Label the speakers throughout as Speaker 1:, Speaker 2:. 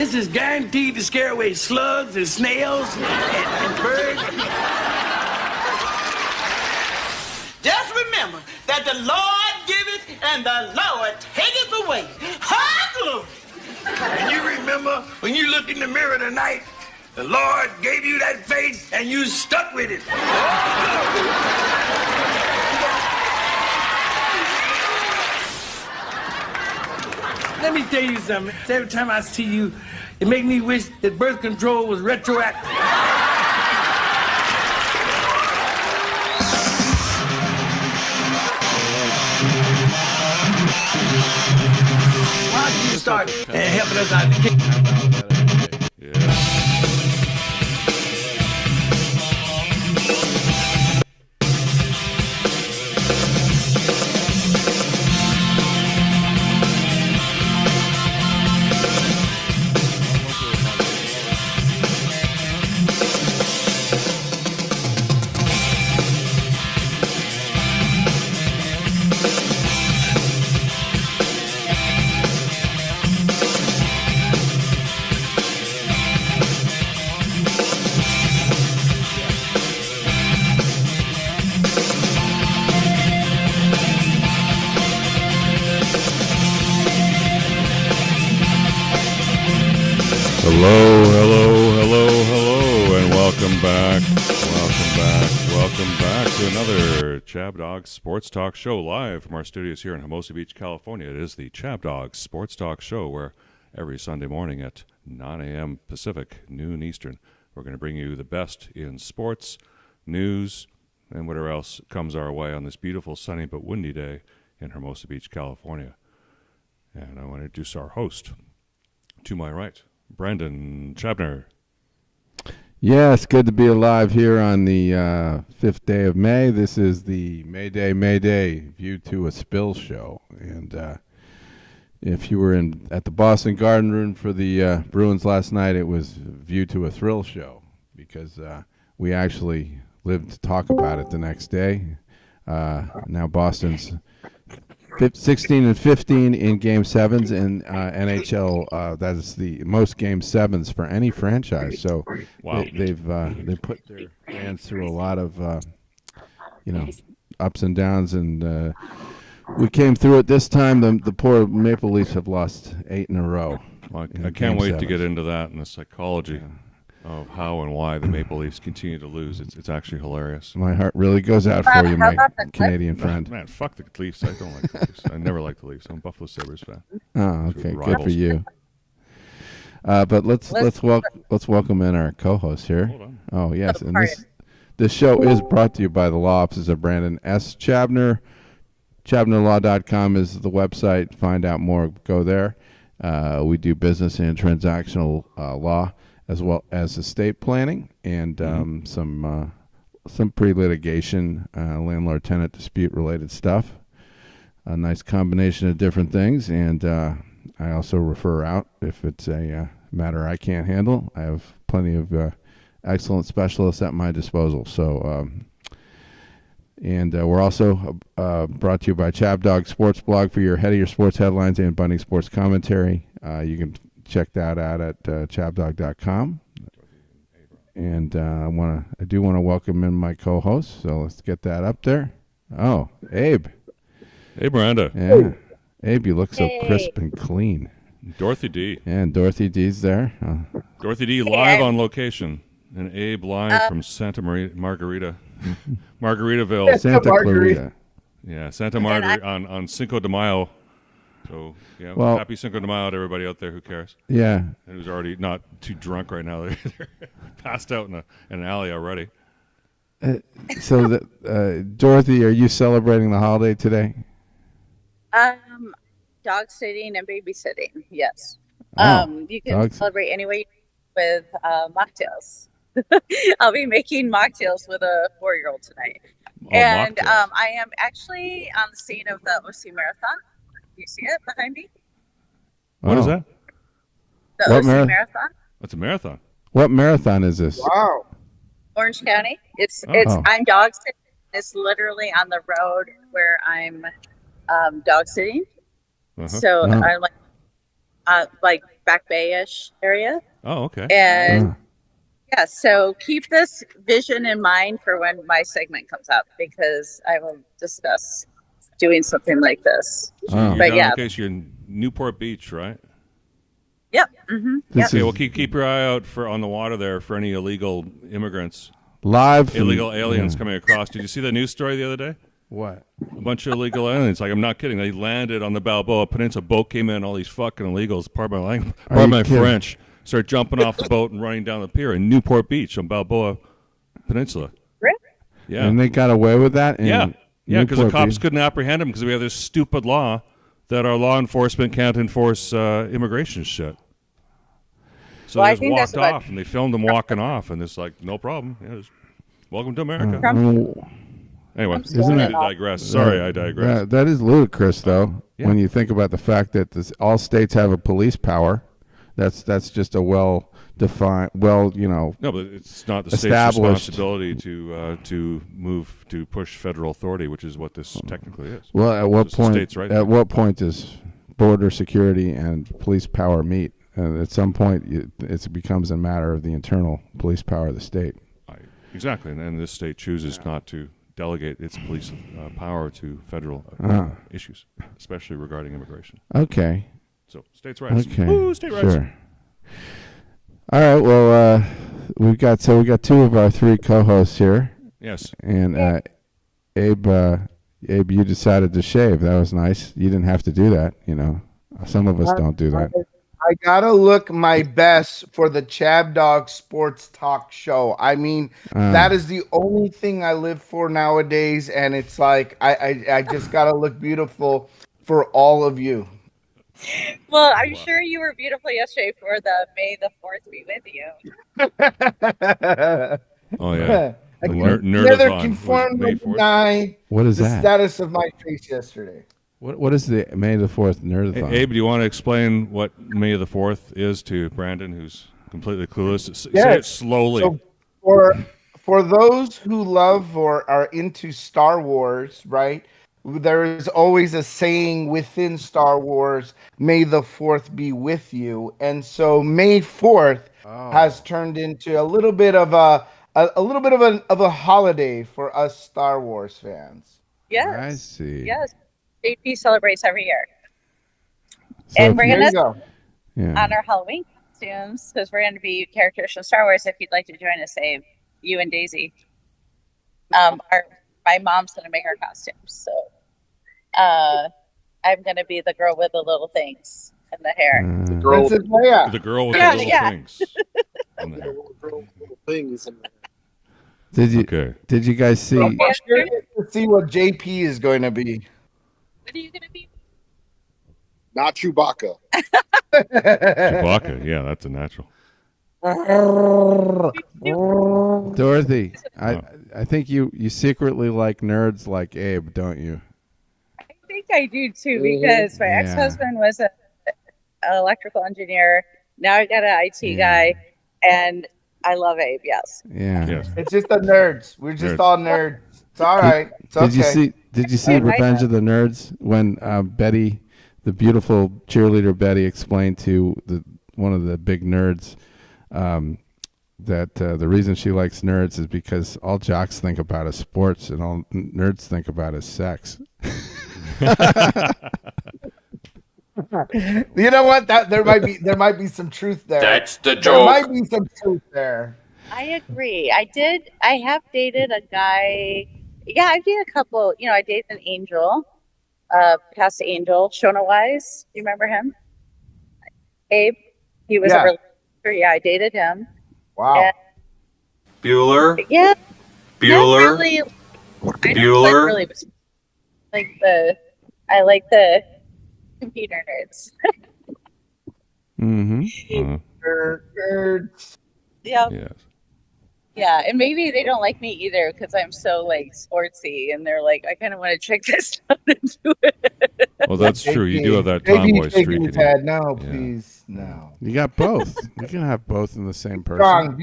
Speaker 1: This is guaranteed to scare away slugs and snails and birds. Just remember that the Lord giveth and the Lord taketh away. Hallelujah! And you remember when you looked in the mirror tonight, the Lord gave you that face and you stuck with it. Let me tell you something. Every time I see you, it makes me wish that birth control was retroactive. Why don't you start helping us out?
Speaker 2: Hello, and welcome back to another ChabDog Sports Talk Show live from our studios here in Hermosa Beach, California. It is the ChabDog Sports Talk Show, where every Sunday morning at 9 a.m. Pacific, noon Eastern, we're going to bring you the best in sports, news, and whatever else comes our way on this beautiful, sunny but windy day in Hermosa Beach, California. And I want to introduce our host. To my right, Brandon Chabner.
Speaker 3: Yes, good to be alive here on the 5th day of May. This is the Mayday Mayday View to a Spill show. And if you were at the Boston Garden Room for the Bruins last night, it was View to a Thrill show because we actually lived to talk about it the next day. Now Boston's 16 and 15 in Game 7s in NHL. That is the most Game 7s for any franchise. So
Speaker 2: wow.
Speaker 3: They've put their fans through a lot of ups and downs, and we came through it this time. The poor Maple Leafs have lost 8 in a row.
Speaker 2: Well, I can't wait to get into that and the psychology of how and why the Maple Leafs continue to lose. It's actually hilarious.
Speaker 3: My heart really goes out for you, my Canadian friend.
Speaker 2: Man, fuck the Leafs. I don't like the Leafs. I never liked the Leafs. I'm a Buffalo Sabres fan.
Speaker 3: Oh, okay, good for you. But let's welcome in our co-host here.
Speaker 2: Hold on.
Speaker 3: Oh yes, and this show is brought to you by the law offices of Brandon S. Chabner. ChabnerLaw.com is the website. Find out more. Go there. We do business and transactional law, as well as estate planning and some pre-litigation landlord-tenant dispute-related stuff. A nice combination of different things, and I also refer out if it's a matter I can't handle. I have plenty of excellent specialists at my disposal. So, we're also brought to you by ChabDog Sports Blog for your head of your sports headlines and bunting sports commentary. You can check that out at chabdog.com. And I do want to welcome in my co-host, so let's get that up there. Oh, Abe.
Speaker 2: Hey, Miranda.
Speaker 3: Yeah. Abe, you look so crisp and clean.
Speaker 2: Dorothy D.
Speaker 3: And Dorothy D's there.
Speaker 2: Dorothy D live on location. And Abe live from Santa Margarita. Margaritaville.
Speaker 3: Santa Clarita.
Speaker 2: Yeah, Santa Margarita on Cinco de Mayo. So, yeah,
Speaker 3: well,
Speaker 2: happy Cinco de Mayo to everybody out there who cares.
Speaker 3: Yeah.
Speaker 2: And who's already not too drunk right now. They're passed out in an alley already.
Speaker 3: Dorothy, are you celebrating the holiday today?
Speaker 4: Dog sitting and babysitting, yes.
Speaker 3: Oh,
Speaker 4: you can celebrate anyway with mocktails. I'll be making mocktails with a 4-year-old tonight. And I am actually on the scene of the OC Marathon. Do you see it behind me?
Speaker 2: What is that?
Speaker 4: The OC Marathon.
Speaker 2: It's a marathon.
Speaker 3: What marathon is this?
Speaker 1: Wow.
Speaker 4: Orange County. I'm dog sitting. It's literally on the road where I'm dog sitting.
Speaker 2: Uh-huh.
Speaker 4: So I'm like like Back Bay-ish area.
Speaker 2: Oh, okay.
Speaker 4: And yeah, so keep this vision in mind for when my segment comes up, because I will discuss doing something like this.
Speaker 2: So you're
Speaker 4: but
Speaker 2: down
Speaker 4: yeah.
Speaker 2: in case you're in Newport Beach, right?
Speaker 4: Yep. Mm-hmm. Yep.
Speaker 2: Okay, well, keep your eye out on the water there for any illegal immigrants.
Speaker 3: Illegal
Speaker 2: aliens coming across. Did you see the news story the other day?
Speaker 3: What?
Speaker 2: A bunch of illegal aliens. Like, I'm not kidding. They landed on the Balboa Peninsula. Boat came in. All these fucking illegals. Pardon my French. Start jumping off the boat and running down the pier in Newport Beach on Balboa Peninsula.
Speaker 4: Really?
Speaker 2: Yeah.
Speaker 3: And they got away with that?
Speaker 2: Yeah, because the cops
Speaker 3: Beach?
Speaker 2: couldn't apprehend them because we have this stupid law that our law enforcement can't enforce immigration shit. So they just walked off, and they filmed them walking off, and it's like, no problem. Yeah, just, welcome to America. Anyway, I digress. Sorry, I digress.
Speaker 3: That is ludicrous, though, when you think about the fact that all states have a police power. That's just a well-defined, No,
Speaker 2: but it's not the state's responsibility to push federal authority, which is what this technically is.
Speaker 3: Well, at what point does border security and police power meet? At some point, it becomes a matter of the internal police power of the state.
Speaker 2: Exactly, and this state chooses not to delegate its police power to federal issues, especially regarding immigration.
Speaker 3: Okay.
Speaker 2: So, states' rights.
Speaker 3: Okay.
Speaker 2: Woo, state rights.
Speaker 3: Sure. All right. Well, we got two of our three co-hosts here.
Speaker 2: Yes.
Speaker 3: And Abe, you decided to shave. That was nice. You didn't have to do that. Some of us don't do that.
Speaker 5: I gotta look my best for the ChabDog Sports Talk Show. I mean, that is the only thing I live for nowadays, and it's like I just gotta look beautiful for all of you.
Speaker 4: Well, I'm sure you were beautiful yesterday for the May the 4th be with you.
Speaker 2: Oh, yeah.
Speaker 5: Together conformed with
Speaker 3: What is
Speaker 5: the
Speaker 3: that?
Speaker 5: status of my face yesterday.
Speaker 3: What is the May the 4th Nerdathon?
Speaker 2: Abe, do you want to explain what May the 4th is to Brandon, who's completely clueless?
Speaker 5: Yes.
Speaker 2: Say it slowly.
Speaker 5: So for those who love or are into Star Wars, right? There is always a saying within Star Wars, "May the 4th be with you," and so May 4th has turned into a little bit of a holiday for us Star Wars fans.
Speaker 4: Yes,
Speaker 3: I see.
Speaker 4: Yes, JP celebrates every year,
Speaker 3: So
Speaker 4: and we're gonna
Speaker 3: Yeah.
Speaker 4: on our Halloween costumes because we're gonna be characters from Star Wars. If you'd like to join us, Abe, you and Daisy. My mom's gonna make our costumes, so I'm gonna be the girl with the little things in the hair.
Speaker 2: The girl with the little things. In the hair.
Speaker 3: Did you guys see?
Speaker 5: I'm curious to see what JP is going to be.
Speaker 4: What are you gonna be?
Speaker 6: Not Chewbacca.
Speaker 2: Chewbacca, yeah, that's a natural.
Speaker 3: Dorothy, I think you secretly like nerds like Abe, don't you?
Speaker 4: I think I do too, because my ex-husband was an electrical engineer. Now I got an IT guy, and I love Abe. Yes.
Speaker 3: Yeah.
Speaker 2: Yes.
Speaker 5: It's just the nerds. We're just all nerds. It's all right. It's okay.
Speaker 3: Did you see Revenge of the Nerds when Betty, the beautiful cheerleader Betty, explained to one of the big nerds that the reason she likes nerds is because all jocks think about is sports and all nerds think about is sex.
Speaker 5: You know what? There might be some truth there.
Speaker 1: That's the joke.
Speaker 5: There might be some truth there.
Speaker 4: I agree. I have dated a guy. Yeah, I've dated a couple. I dated an angel, past angel, Shona Wise. Do you remember him? Abe. He was a really, I dated him.
Speaker 5: Wow.
Speaker 4: And,
Speaker 1: Bueller?
Speaker 4: yeah.
Speaker 1: Bueller?
Speaker 4: Really,
Speaker 1: Bueller?
Speaker 4: I like the computer nerds.
Speaker 3: Mm-hmm.
Speaker 5: Nerds.
Speaker 4: Yeah.
Speaker 2: Yes.
Speaker 4: Yeah, and maybe they don't like me either because I'm so sportsy, and they're like, I kind of want to check this out and do it.
Speaker 2: Well, that's true. You do have that tomboy streak in you.
Speaker 5: No, please, no.
Speaker 3: You got both. You can have both in the same person.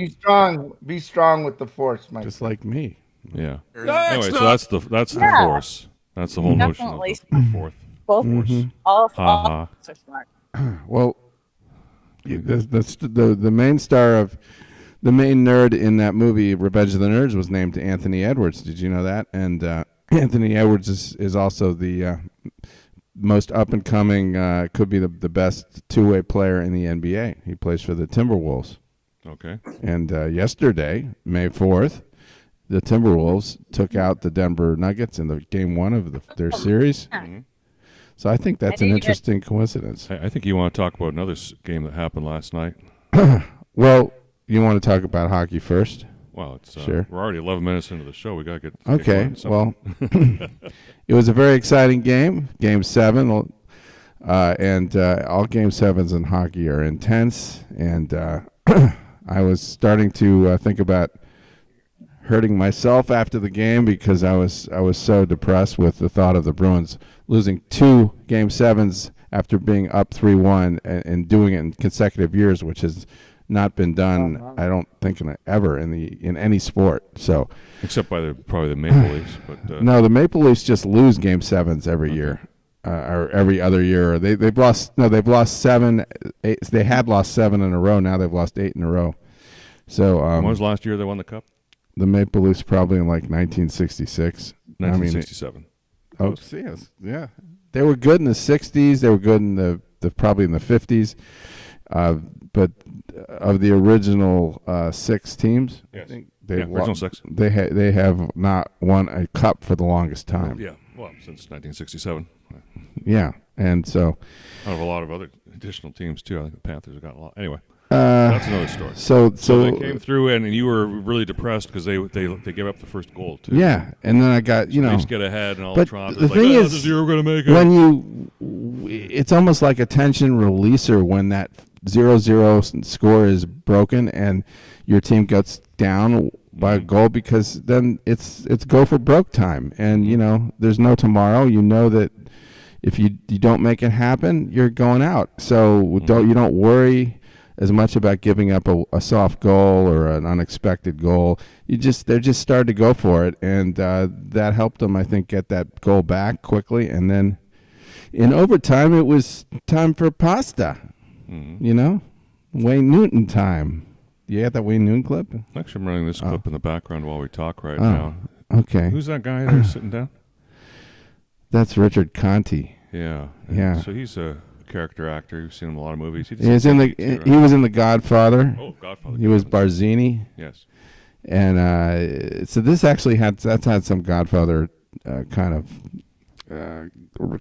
Speaker 5: Be strong with the force, Mike.
Speaker 3: Just like me.
Speaker 2: Yeah. Anyway, so that's the force. That's the whole notion of the fourth.
Speaker 4: Both.
Speaker 3: Mm-hmm.
Speaker 4: All
Speaker 2: Ha-ha.
Speaker 4: are smart.
Speaker 3: Well, the main star of the main nerd in that movie, Revenge of the Nerds, was named Anthony Edwards. Did you know that? And Anthony Edwards is also the most up and coming, could be the best two-way player in the NBA. He plays for the Timberwolves.
Speaker 2: Okay.
Speaker 3: And yesterday, May 4th, the Timberwolves took out the Denver Nuggets in the game 1 of their series.
Speaker 2: Mm-hmm.
Speaker 3: So I think that's an interesting coincidence.
Speaker 2: I think you want to talk about another game that happened last night.
Speaker 3: Well, you want to talk about hockey first?
Speaker 2: Well, it's
Speaker 3: sure.
Speaker 2: We're already 11 minutes into the show. We got to get
Speaker 3: okay. Well, it was a very exciting game, Game 7, and all Game 7s in hockey are intense. And I was starting to think about hurting myself after the game because I was so depressed with the thought of the Bruins losing 2 Game 7s after being up 3-1 and doing it in consecutive years, which has not been done, I don't think, ever in any sport. So,
Speaker 2: except by probably the Maple Leafs, but
Speaker 3: no, the Maple Leafs just lose Game 7s every year, or every other year. They've lost 7. 8, they had lost 7 in a row. Now they've lost 8 in a row. So,
Speaker 2: when was last year they won the cup?
Speaker 3: The Maple Leafs probably in like 1966.
Speaker 2: 1967.
Speaker 3: Yeah. They were good in the 60s. They were good in the probably in the 50s. But of the original 6 teams,
Speaker 2: yes.
Speaker 3: I think
Speaker 2: original 6.
Speaker 3: They have not won a cup for the longest time.
Speaker 2: Well, since 1967.
Speaker 3: Yeah, and so
Speaker 2: out of a lot of other additional teams too. I think the Panthers have got a lot. Anyway, that's another story.
Speaker 3: So
Speaker 2: they came through, and you were really depressed because they gave up the first goal too.
Speaker 3: Yeah, and then I got
Speaker 2: Leafs get ahead and all
Speaker 3: but
Speaker 2: Toronto.
Speaker 3: The thing is,
Speaker 2: this year we're going to make it.
Speaker 3: It's almost like a tension releaser when that 0-0 score is broken and your team gets down by a goal, because then it's go for broke time, and there's no tomorrow. You know that if you don't make it happen, you're going out. So you don't worry as much about giving up a soft goal or an unexpected goal. They just started to go for it, and that helped them, I think, get that goal back quickly. And then in overtime, it was time for pasta. Wayne Newton time. You got that Wayne Newton clip?
Speaker 2: Actually, I'm running this clip in the background while we talk right now.
Speaker 3: Okay.
Speaker 2: Who's that guy there sitting down?
Speaker 3: That's Richard Conte.
Speaker 2: Yeah. So he's a character actor. You've seen him in a lot of movies. He was in
Speaker 3: The Godfather.
Speaker 2: Oh, Godfather.
Speaker 3: He was Barzini.
Speaker 2: Yes.
Speaker 3: And so this actually had some Godfather kind of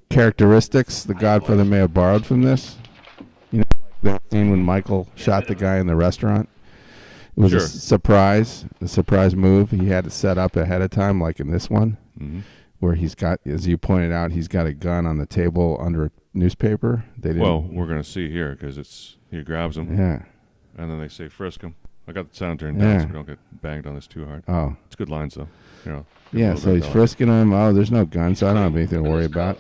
Speaker 3: characteristics. The Godfather may have borrowed from this. That scene when Michael shot the guy in the restaurant. It was a surprise move. He had to set up ahead of time, like in this one, where he's got, as you pointed out, he's got a gun on the table under a newspaper.
Speaker 2: Well, we're going to see here because he grabs him.
Speaker 3: Yeah.
Speaker 2: And then they say, frisk him. I got the sound turned down so we don't get banged on this too hard.
Speaker 3: Oh.
Speaker 2: It's good lines, though.
Speaker 3: Yeah, so he's frisking him. Oh, there's no gun, so I don't have anything to worry about.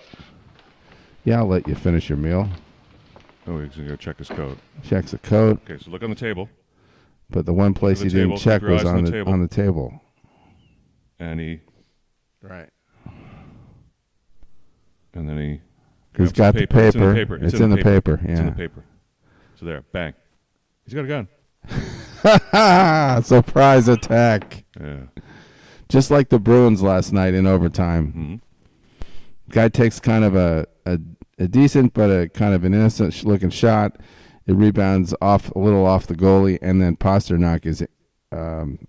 Speaker 3: Yeah, I'll let you finish your meal.
Speaker 2: Oh, he's going to go check his coat.
Speaker 3: Checks the coat.
Speaker 2: Okay, so look on the table.
Speaker 3: But the one place he didn't check was on the table.
Speaker 2: And he...
Speaker 3: Right.
Speaker 2: And then
Speaker 3: he's got the paper.
Speaker 2: It's in the paper.
Speaker 3: Yeah.
Speaker 2: It's in the paper. So there, bang. He's got a gun.
Speaker 3: Surprise attack.
Speaker 2: Yeah.
Speaker 3: Just like the Bruins last night in overtime. Guy takes kind of a decent but a kind of an innocent looking shot. It rebounds a little off the goalie, and then Pasternak is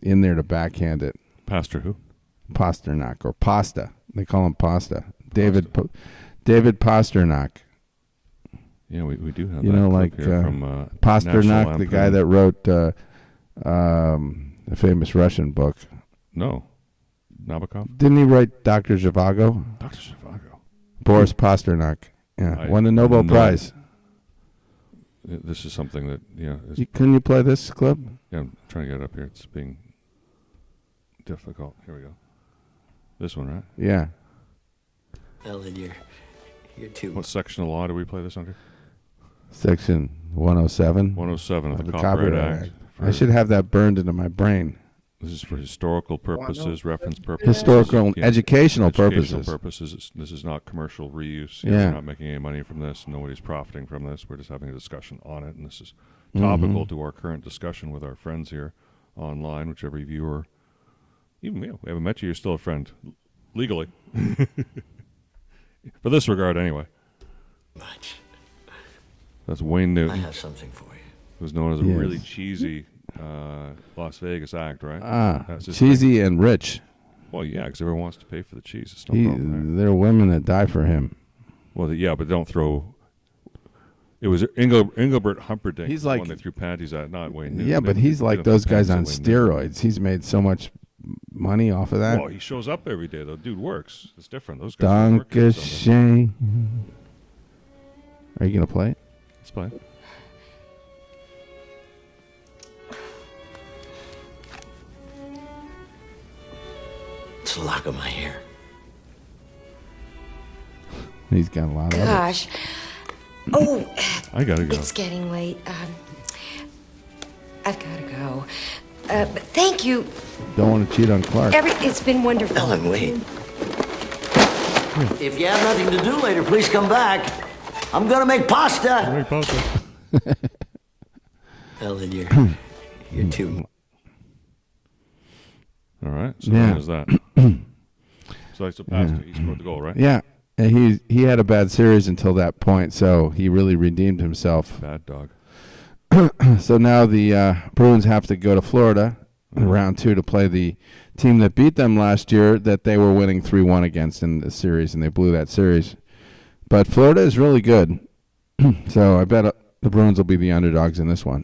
Speaker 3: in there to backhand it.
Speaker 2: Pastor who?
Speaker 3: Pasternak, or Pasta. They call him Pasta. David Pasternak.
Speaker 2: Yeah, we do have
Speaker 3: like
Speaker 2: from
Speaker 3: Pasternak, the guy that wrote a famous Russian book.
Speaker 2: No. Nabokov?
Speaker 3: Didn't he write Dr. Zhivago?
Speaker 2: Dr. Zhivago.
Speaker 3: Boris Pasternak. Yeah, won a Nobel Prize.
Speaker 2: This is something that,
Speaker 3: Can you play this clip?
Speaker 2: Yeah, I'm trying to get it up here. It's being difficult. Here we go. This one, right?
Speaker 3: Yeah.
Speaker 7: Ellen, you're too...
Speaker 2: What section of law do we play this under?
Speaker 3: Section 107.
Speaker 2: 107 of the Copyright Act.
Speaker 3: I should have that burned into my brain.
Speaker 2: This is for historical purposes, reference purposes.
Speaker 3: Historical and educational purposes.
Speaker 2: This is not commercial reuse.
Speaker 3: Yeah.
Speaker 2: We're not making any money from this. Nobody's profiting from this. We're just having a discussion on it, and this is topical to our current discussion with our friends here online, whichever viewer. Even we haven't met you, you're still a friend. Legally. For this regard, anyway.
Speaker 7: Much.
Speaker 2: That's Wayne Newton.
Speaker 7: I have something for you.
Speaker 2: Who's known as a really cheesy Las Vegas act, right?
Speaker 3: Cheesy and rich.
Speaker 2: Well, yeah, because everyone wants to pay for the cheese. It's no problem
Speaker 3: there are women that die for him.
Speaker 2: Well, yeah, but don't throw... It was Engelbert Humperdinck.
Speaker 3: He's like
Speaker 2: the one that threw panties at, not Wayne Newton.
Speaker 3: Yeah, but he's like those guys on steroids. He's made so much money off of that.
Speaker 2: Well, he shows up every day, though. Dude works. It's different. Those guys work.
Speaker 3: Dankeschön. Are you going to play it?
Speaker 2: Let's play it.
Speaker 7: It's a lock of my hair.
Speaker 3: He's got a lot of
Speaker 8: Gosh. Oh,
Speaker 2: I gotta go.
Speaker 8: It's getting late. I've got to go. But thank you.
Speaker 3: Don't want to cheat on Clark.
Speaker 8: It's been wonderful.
Speaker 7: Ellen, wait. If you have nothing to do later, please come back. I'm gonna make pasta. Ellen, you're too.
Speaker 2: All right. So when is that? So that's a pasta. He scored the goal, right?
Speaker 3: Yeah. And he had a bad series until that point, so he really redeemed himself.
Speaker 2: Bad dog.
Speaker 3: So now the Bruins have to go to Florida in round 2 to play the team that beat them last year that they were winning 3-1 against in the series, and they blew that series. But Florida is really good, so I bet the Bruins will be the underdogs in this one,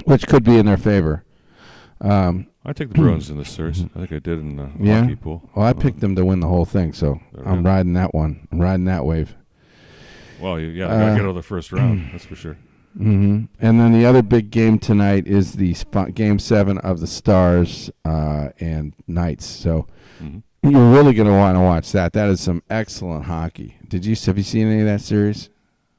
Speaker 3: which could be in their favor.
Speaker 2: I take the Bruins in this series. I think I did in the hockey pool.
Speaker 3: Well, I picked them to win the whole thing, so I'm riding that one. I'm riding that wave.
Speaker 2: Well, they got to get out of the first round, that's for sure.
Speaker 3: And then the other big game tonight is the Game 7 of the Stars and Knights. So you're really going to want to watch that. That is some excellent hockey. Have you seen any of that series?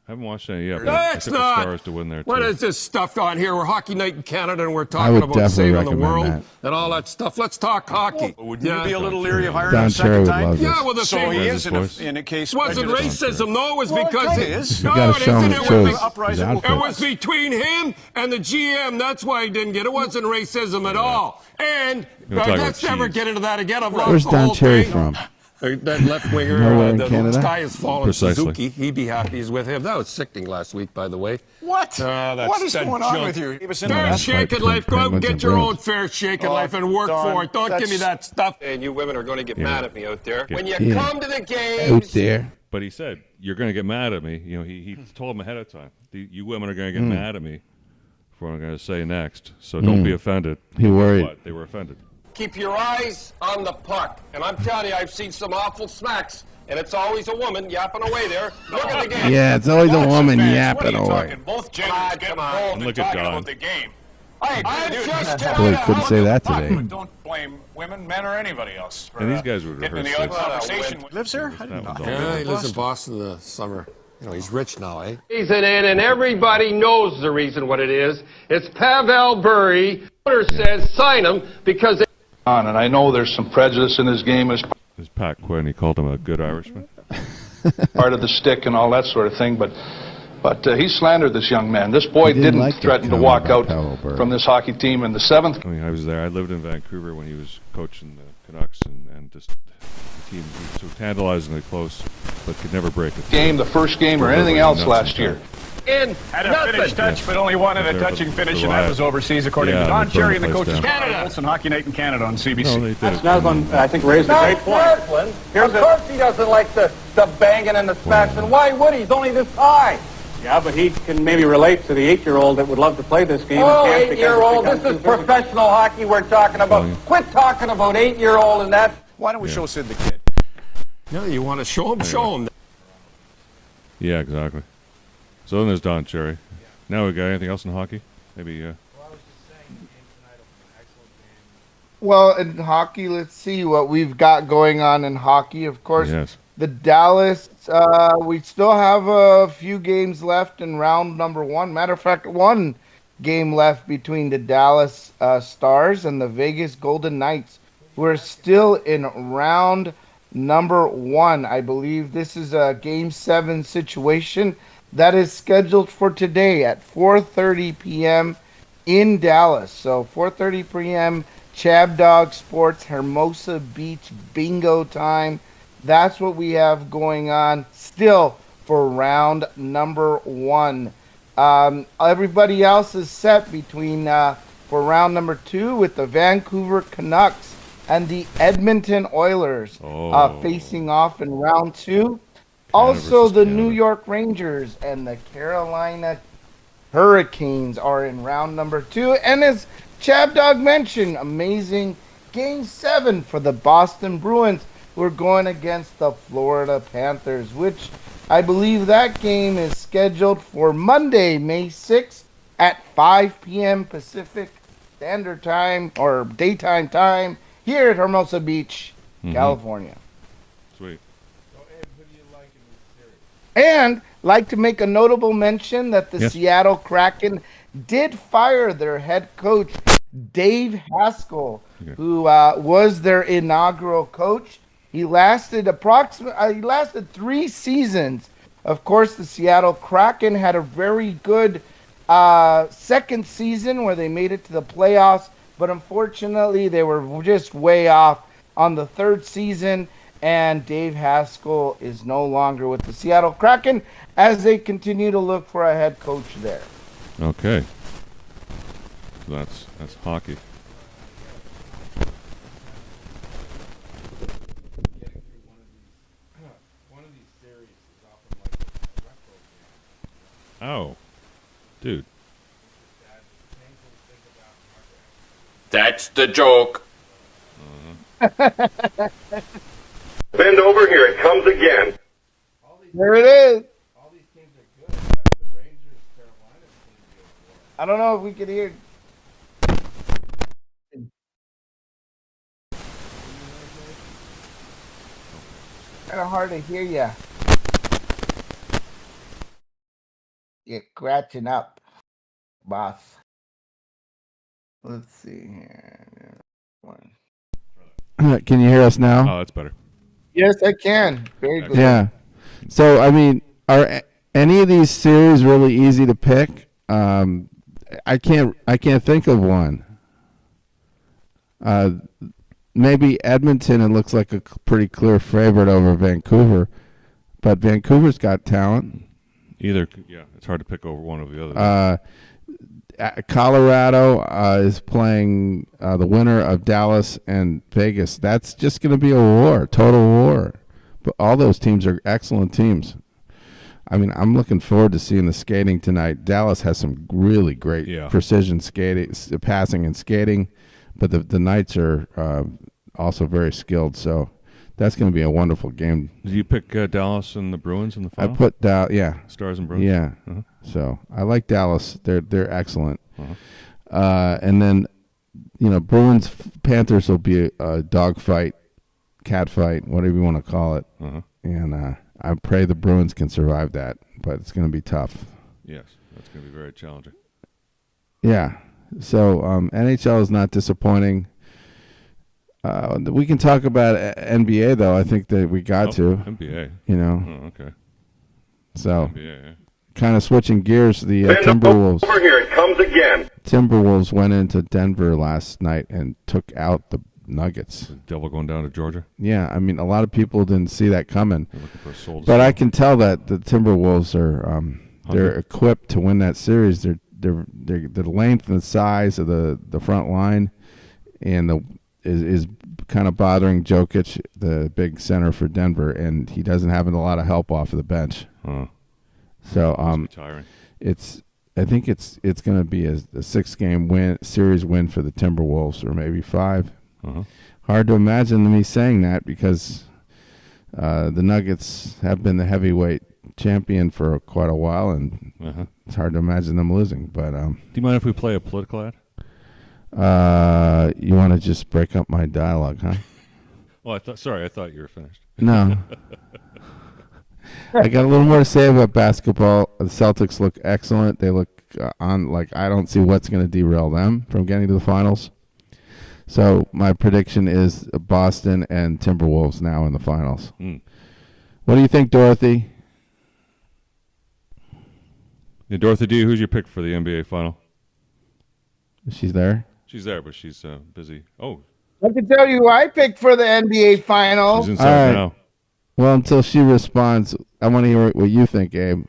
Speaker 2: I haven't watched any yet, but I took the Stars to win there, too.
Speaker 9: What is this stuff on here? We're Hockey Night in Canada, and we're talking about saving the world and all that stuff. Let's talk hockey.
Speaker 10: Would you be a little leary of hiring
Speaker 3: Don
Speaker 10: him a second time?
Speaker 3: Yeah,
Speaker 9: well,
Speaker 10: so he is in a case.
Speaker 9: It wasn't racism, no. It was because
Speaker 10: it is.
Speaker 3: You got to show him
Speaker 9: it was between him and the GM. That's why he didn't get it. It wasn't racism at all. And let's never get into that again.
Speaker 3: Where's Don Cherry from?
Speaker 9: That left winger, the sky has fallen. Suzuki, he'd be happy he's with him. That was sickening last week, by the way.
Speaker 10: What? What is going on with you?
Speaker 9: Fair shake in life. Go out and get your own fair shake in life and work for it. Don't give me that stuff. And you women are going to get mad at me out there. When you come to the games.
Speaker 3: Out there.
Speaker 2: But he said, you're going to get mad at me. You know, he told him ahead of time. You women are going to get mad at me for what I'm going to say next. So don't be offended.
Speaker 3: He worried.
Speaker 2: But they were offended.
Speaker 9: Keep your eyes on the puck. And I'm telling you, I've seen some awful smacks. And it's always a woman yapping away there. Look at the game.
Speaker 3: Yeah, it's always a woman yapping away.
Speaker 10: Both genders get involved in talking about the game.
Speaker 3: Boy, couldn't say that today.
Speaker 10: Don't blame women, men, or anybody else.
Speaker 2: And these guys would
Speaker 10: getting in
Speaker 2: rehearse
Speaker 10: the conversation. Lives here? I didn't know.
Speaker 9: Yeah, he lives in Boston in the summer. You know, he's rich now, eh? Reason in, and everybody knows the reason what it is. It's Pavel Bure. Owner says sign him because...
Speaker 11: And I know there's some prejudice in his game as
Speaker 2: Pat Quinn. He called him a good Irishman.
Speaker 11: part of the stick and all that sort of thing, but he slandered this young man. This boy didn't threaten to walk out from this hockey team in the 7th.
Speaker 2: I mean, I was there. I lived in Vancouver when he was coaching the Canucks, and just the team was so tantalizingly close, but could never break it.
Speaker 11: Game, the first game, or anything else last year.
Speaker 10: Had a finished touch, but only one had a touching finish, and that was overseas, according to Don Cherry and the coaches. Canada. Hockey Night in Canada on CBC.
Speaker 12: That's Naslin, I think, raised a great point. Of course he doesn't like the banging and the smacks, and why would he? He's only this high. Yeah, but he can maybe relate to the 8-year-old that would love to play this game. Oh, 8-year-old, this is professional hockey we're talking about. Quit talking about 8-year-old and that.
Speaker 10: Why don't we show Sid the kid?
Speaker 9: No, you want to show him, show him.
Speaker 2: Yeah, exactly. So then there's Don Cherry. Now we got anything else in hockey? Maybe,
Speaker 5: Well, in hockey, let's see what we've got going on in hockey. Of course, the Dallas, we still have a few games left in round number 1. Matter of fact, 1 game left between the Dallas Stars and the Vegas Golden Knights. We're still in round number 1. I believe this is a Game 7 situation. that is scheduled for today at 4:30 p.m. in Dallas. So 4:30 p.m. ChabDog Sports Hermosa Beach bingo time. That's what we have going on still for round number 1. Everybody else is set between for round number 2 with the Vancouver Canucks and the Edmonton Oilers facing off in round 2. Also, the New York Rangers and the Carolina Hurricanes are in round number 2. And as ChabDog mentioned, amazing Game 7 for the Boston Bruins. We're going against the Florida Panthers, which I believe that game is scheduled for Monday, May 6th at 5 p.m. Pacific Standard Time or daytime time here at Hermosa Beach, California.
Speaker 2: Sweet.
Speaker 5: And like to make a notable mention that the Seattle Kraken did fire their head coach, Dave Haskell, who was their inaugural coach. He lasted 3 seasons. Of course, the Seattle Kraken had a very good second season where they made it to the playoffs, but unfortunately they were just way off on the third season, and Dave Haskell is no longer with the Seattle Kraken as they continue to look for a head coach there.
Speaker 2: Okay. So that's hockey. Oh, dude.
Speaker 13: That's the joke.
Speaker 9: Bend over here. It comes again.
Speaker 5: There it is. All these teams are good. The Rangers, Carolina team. I don't know if we could hear. Kind of hard to hear you. You're scratching up, boss. Let's see here.
Speaker 3: Can you hear us now?
Speaker 2: Oh, that's better.
Speaker 5: Yes, I can. Very good.
Speaker 3: Yeah. So, I mean, are any of these series really easy to pick? I can't think of one. Maybe Edmonton, it looks like a pretty clear favorite over Vancouver, but Vancouver's got talent.
Speaker 2: It's hard to pick over one of the other.
Speaker 3: Colorado is playing the winner of Dallas and Vegas. That's just going to be a war, total war. But all those teams are excellent teams. I mean, I'm looking forward to seeing the skating tonight. Dallas has some really great precision skating, passing and skating, but the Knights are also very skilled. So that's going to be a wonderful game.
Speaker 2: Did you pick Dallas and the Bruins in the final?
Speaker 3: I put
Speaker 2: Stars and Bruins.
Speaker 3: Yeah. So I like Dallas. They're excellent. And then, Bruins Panthers will be a dog fight, cat fight, whatever you want to call it. And I pray the Bruins can survive that, but it's going to be tough.
Speaker 2: Yes, that's going to be very challenging.
Speaker 3: Yeah. So NHL is not disappointing. We can talk about NBA though. I think that we got to
Speaker 2: NBA. Okay.
Speaker 3: So
Speaker 2: NBA,
Speaker 3: kind of switching gears. The Timberwolves.
Speaker 9: Over here, it comes again.
Speaker 3: Timberwolves went into Denver last night and took out the Nuggets.
Speaker 2: The Devil going down to Georgia.
Speaker 3: Yeah, I mean a lot of people didn't see that coming.
Speaker 2: They're looking for a soul to
Speaker 3: but
Speaker 2: sell.
Speaker 3: I can tell that the Timberwolves are they're equipped to win that series. They're the length and the size of the front line, and is kind of bothering Jokic, the big center for Denver, and he doesn't have a lot of help off of the bench. So I think it's going to be a 6-game series win for the Timberwolves, or maybe 5. Hard to imagine me saying that because the Nuggets have been the heavyweight champion for quite a while, and it's hard to imagine them losing. But
Speaker 2: do you mind if we play a political ad?
Speaker 3: You want to just break up my dialogue, huh?
Speaker 2: Well, I thought you were finished.
Speaker 3: No. I got a little more to say about basketball. The Celtics look excellent. They look I don't see what's going to derail them from getting to the finals. So my prediction is Boston and Timberwolves now in the finals. What do you think, Dorothy?
Speaker 2: Yeah, Dorothy D, who's your pick for the NBA final?
Speaker 3: Is she there?
Speaker 2: She's there, but she's busy. Oh.
Speaker 5: I can tell you who I picked for the NBA Finals.
Speaker 2: She's inside now.
Speaker 3: Well, until she responds, I want to hear what you think, Abe.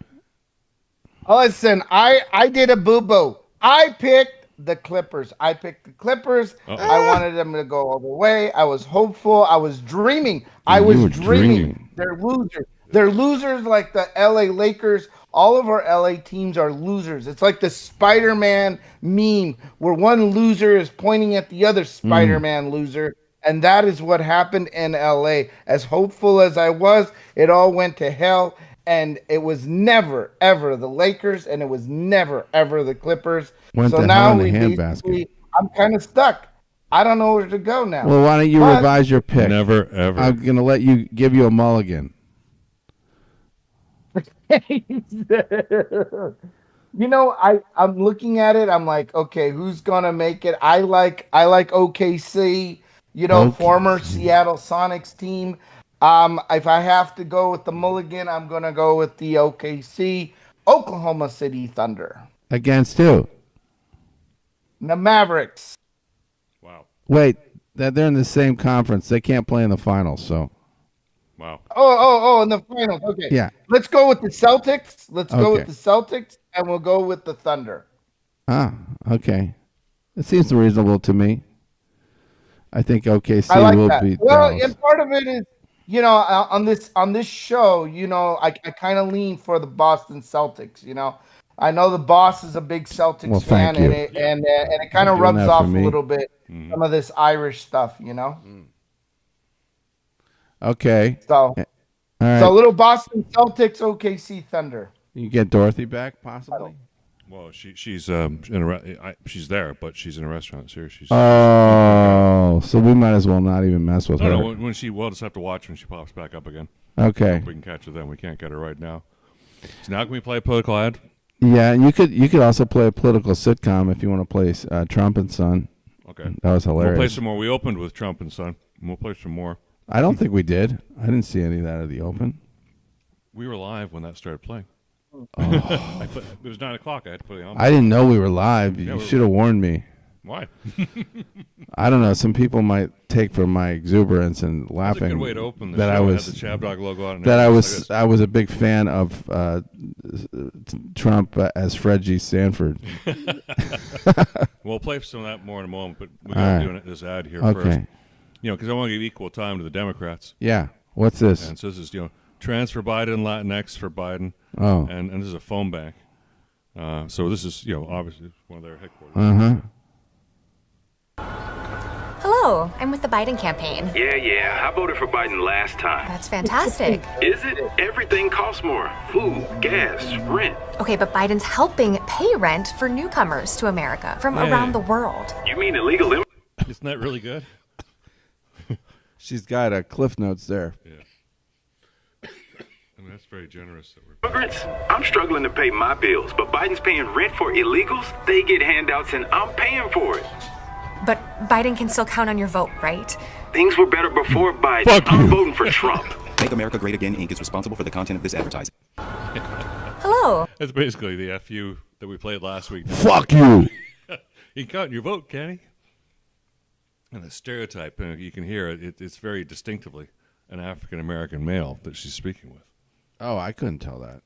Speaker 5: Oh, listen, I did a boo-boo. I picked the Clippers. I wanted them to go all the way. I was hopeful. I was dreaming. Dreaming. They're losers. They're losers like the LA Lakers. All of our LA teams are losers. It's like the Spider-Man meme where one loser is pointing at the other Spider-Man loser. And that is what happened in LA. As hopeful as I was, it all went to hell. And it was never, ever the Lakers, and it was never, ever the Clippers. So now I'm kind of stuck. I don't know where to go now.
Speaker 3: Well, why don't you revise your pick?
Speaker 2: Never, ever.
Speaker 3: I'm going to give you a mulligan.
Speaker 5: I'm looking at it. I'm like, okay, who's going to make it? I like OKC, former Seattle Sonics team. If I have to go with the mulligan, I'm going to go with the OKC, Oklahoma City Thunder.
Speaker 3: Against who?
Speaker 5: The Mavericks.
Speaker 2: Wow.
Speaker 3: Wait, they're in the same conference. They can't play in the finals, so.
Speaker 2: Wow.
Speaker 5: Oh, in the finals. Okay.
Speaker 3: Yeah.
Speaker 5: Let's go with the Celtics. And we'll go with the Thunder.
Speaker 3: Ah, okay. It seems reasonable to me. I think OKC will beat Dallas.
Speaker 5: And part of it is, on this show, I kind of lean for the Boston Celtics. I know the boss is a big Celtics fan, and it kind of rubs off a little bit. Some of this Irish stuff,
Speaker 3: Okay.
Speaker 5: So,
Speaker 3: all right.
Speaker 5: So little Boston Celtics, OKC Thunder.
Speaker 3: You get Dorothy back, possibly.
Speaker 2: Well, she's she's there, but she's in a restaurant. Seriously.
Speaker 3: So we might as well not even mess with her.
Speaker 2: No, we'll just have to watch when she pops back up again.
Speaker 3: Okay.
Speaker 2: We can catch her then. We can't get her right now. So now can we play a political ad?
Speaker 3: Yeah, and you could also play a political sitcom if you want to play Trump and Son.
Speaker 2: Okay.
Speaker 3: That was hilarious.
Speaker 2: We'll play some more. We opened with Trump and Son. We'll play some more.
Speaker 3: I don't think we did. I didn't see any of that at the open.
Speaker 2: We were live when that started playing. Oh. It was 9 o'clock. I had to put it on.
Speaker 3: I didn't know we were live. You should have warned me.
Speaker 2: Why?
Speaker 3: I don't know. Some people might take from my exuberance and laughing.
Speaker 2: That's a good way to open the
Speaker 3: that
Speaker 2: show.
Speaker 3: I was
Speaker 2: had the ChabDog logo on.
Speaker 3: That I was a big fan of Trump as Fred G. Sanford.
Speaker 2: We'll play some of that more in a moment, but we got to do this ad here first. Because I want to give equal time to the Democrats.
Speaker 3: Yeah. What's this?
Speaker 2: And so this is trans for Biden, Latinx for Biden.
Speaker 3: Oh.
Speaker 2: And this is a phone bank. So this is obviously one of their headquarters.
Speaker 13: Hello, I'm with the Biden campaign.
Speaker 14: Yeah, I voted for Biden last time.
Speaker 13: That's fantastic.
Speaker 14: Is it? Everything costs more. Food, gas, rent.
Speaker 13: Okay, but Biden's helping pay rent for newcomers to America from around the world.
Speaker 14: You mean illegal immigrants?
Speaker 2: Isn't that really good?
Speaker 3: She's got Cliff Notes there.
Speaker 2: Yeah. I mean, that's very generous.
Speaker 14: Immigrants? I'm struggling to pay my bills, but Biden's paying rent for illegals? They get handouts and I'm paying for it.
Speaker 13: But Biden can still count on your vote, right?
Speaker 14: Things were better before Biden. I'm voting for Trump.
Speaker 15: Make America Great Again, Inc. is responsible for the content of this advertising.
Speaker 13: Hello.
Speaker 2: That's basically the FU that we played last week.
Speaker 3: Fuck you.
Speaker 2: You can count your vote, can he? And the stereotype, you can hear it. It's very distinctively an African-American male that she's speaking with.
Speaker 3: Oh, I couldn't tell that.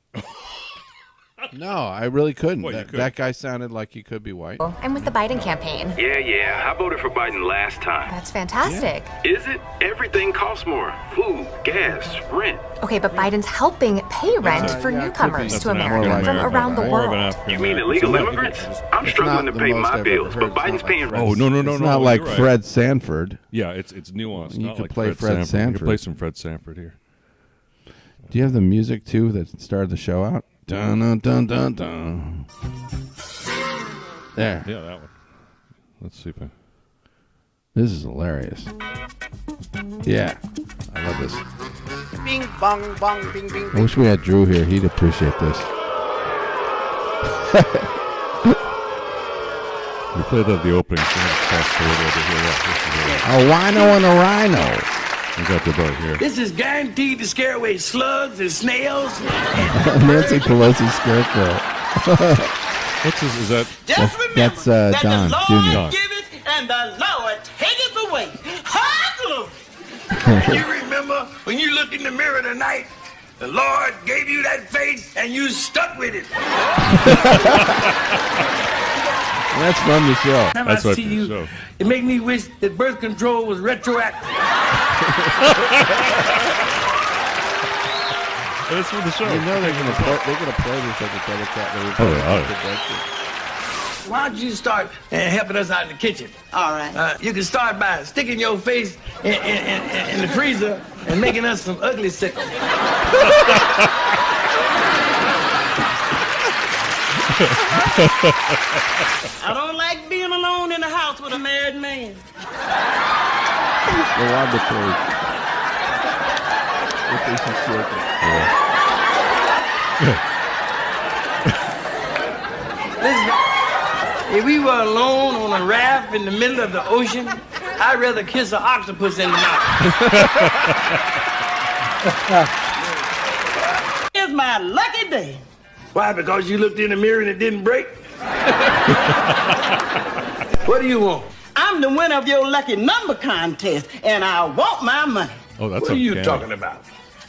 Speaker 3: No, I really couldn't.
Speaker 2: Well,
Speaker 3: that guy sounded like he could be white.
Speaker 13: I'm with the Biden campaign.
Speaker 14: Yeah, I voted for Biden last time.
Speaker 13: That's fantastic.
Speaker 14: Yeah. Is it? Everything costs more. Food, gas, rent.
Speaker 13: Okay, but Biden's helping pay rent for newcomers to America from around the world.
Speaker 14: You mean illegal immigrants? I'm struggling to pay my bills, but Biden's paying rent.
Speaker 2: Oh, no.
Speaker 3: It's not like Fred Sanford.
Speaker 2: Yeah, it's nuanced.
Speaker 3: You
Speaker 2: not
Speaker 3: could
Speaker 2: like
Speaker 3: play Fred Sanford.
Speaker 2: You could play some Fred Sanford here.
Speaker 3: Do you have the music, too, that started the show out? Dun, dun, dun, dun, dun. There.
Speaker 2: Yeah, that one. Let's see if I...
Speaker 3: This is hilarious. Yeah. I love this.
Speaker 5: Bing, bong, bong, bing, bing,
Speaker 3: I wish we had Drew here. He'd appreciate this.
Speaker 2: We played at the opening. So
Speaker 3: a wino and a rhino.
Speaker 2: We got the boat here.
Speaker 1: This is guaranteed to scare away slugs and snails.
Speaker 3: Nancy Pelosi scarecrow.
Speaker 2: What's his, is that?
Speaker 1: Just remember
Speaker 3: that's
Speaker 1: that
Speaker 3: Don
Speaker 1: the Lord
Speaker 3: Jr.
Speaker 1: giveth and the Lord taketh away. Hallelujah. And you remember when you looked in the mirror tonight, the Lord gave you that face and you stuck with it.
Speaker 3: That's from the show.
Speaker 1: Time I see you, it make me wish that birth control was retroactive.
Speaker 2: That's from the show.
Speaker 3: You know they're gonna play this at the Democrat.
Speaker 1: Why don't you start helping us out in the kitchen? All right. You can start by sticking your face in the freezer and making us some ugly sickles. I don't like being alone in the house with a married man.
Speaker 3: The laboratory.
Speaker 1: Listen, if we were alone on a raft in the middle of the ocean, I'd rather kiss an octopus in the mouth. It's my lucky day. Why? Because you looked in the mirror and it didn't break? What do you want? I'm the winner of your lucky number contest, and I want my money.
Speaker 2: Oh, that's
Speaker 1: what are you talking about?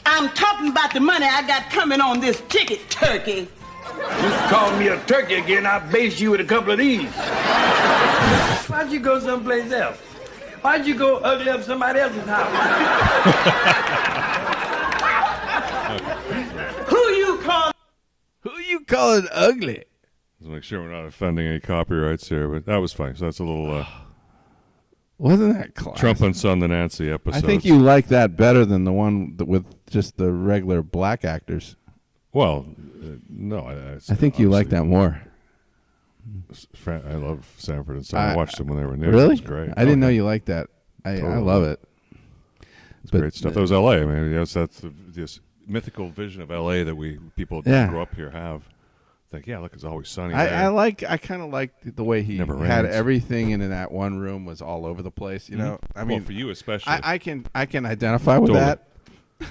Speaker 1: I'm talking about the money I got coming on this ticket, turkey. You call me a turkey again, I'll base you with a couple of these. Why'd you go someplace else? Why'd you go ugly up somebody else's house? Who you
Speaker 3: calling ugly?
Speaker 2: Let's make sure we're not offending any copyrights here, but that was funny. So that's a little
Speaker 3: wasn't that classic?
Speaker 2: Trump and Son the Nancy episode.
Speaker 3: I think you like that better than the one with just the regular black actors.
Speaker 2: Well, no,
Speaker 3: I think you like that more.
Speaker 2: I love Sanford and Son. I watched them when they were new.
Speaker 3: Really?
Speaker 2: It was great.
Speaker 3: I didn't know you liked that. I love it.
Speaker 2: It's great stuff. That was L.A. I mean, yes, that's this mythical vision of L.A. that people who grew up here have. Like, yeah, look, it's always sunny.
Speaker 3: I kind of like the way he
Speaker 2: Never
Speaker 3: had
Speaker 2: rains.
Speaker 3: Everything in that one room was all over the place. You know, I mean,
Speaker 2: well, for you especially,
Speaker 3: I can identify with that.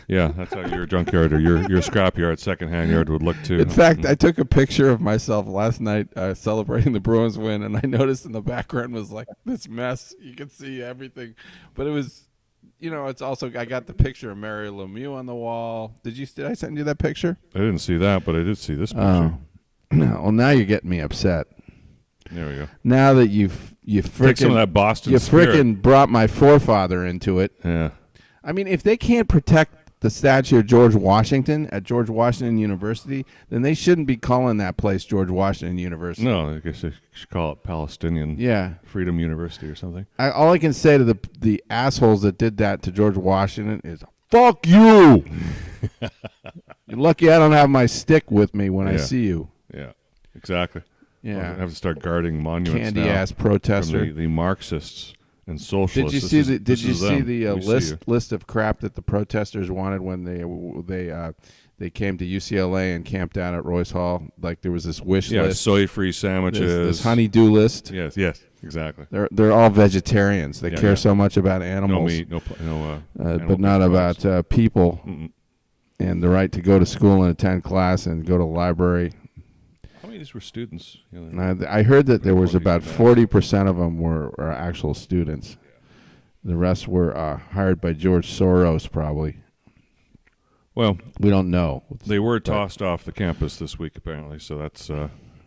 Speaker 2: Yeah, that's how your junkyard or your scrapyard, secondhand yard would look too.
Speaker 3: In fact, I took a picture of myself last night celebrating the Bruins win, and I noticed in the background was like this mess. You could see everything, but it was, it's also I got the picture of Mario Lemieux on the wall. Did I send you that picture?
Speaker 2: I didn't see that, but I did see this picture.
Speaker 3: Oh. No, well, now you're getting me upset.
Speaker 2: There we go.
Speaker 3: Now that you
Speaker 2: Take some of that Boston
Speaker 3: you
Speaker 2: spirit.
Speaker 3: frickin' brought my forefather into it.
Speaker 2: Yeah.
Speaker 3: I mean, if they can't protect the statue of George Washington at George Washington University, then they shouldn't be calling that place George Washington University.
Speaker 2: No, I guess they should call it Palestinian Freedom University or something.
Speaker 3: All I can say to the assholes that did that to George Washington is, fuck you! You're lucky I don't have my stick with me when I see you.
Speaker 2: Yeah, exactly.
Speaker 3: Yeah.
Speaker 2: Well, I have to start guarding monuments
Speaker 3: Candy-ass protester.
Speaker 2: From the Marxists and socialists.
Speaker 3: Did you see the list of crap that the protesters wanted when they came to UCLA and camped out at Royce Hall? Like there was this wish list.
Speaker 2: Soy-free sandwiches.
Speaker 3: This honey-do list.
Speaker 2: Yes, exactly.
Speaker 3: They're all vegetarians. They care so much about animals.
Speaker 2: No meat,
Speaker 3: but not about people. And the right to go to school and attend class and go to the library.
Speaker 2: How many of these were students?
Speaker 3: I heard that there was about 40% of them were actual students. Yeah. The rest were hired by George Soros, probably.
Speaker 2: Well,
Speaker 3: we don't know.
Speaker 2: They were tossed off the campus this week, apparently. So that's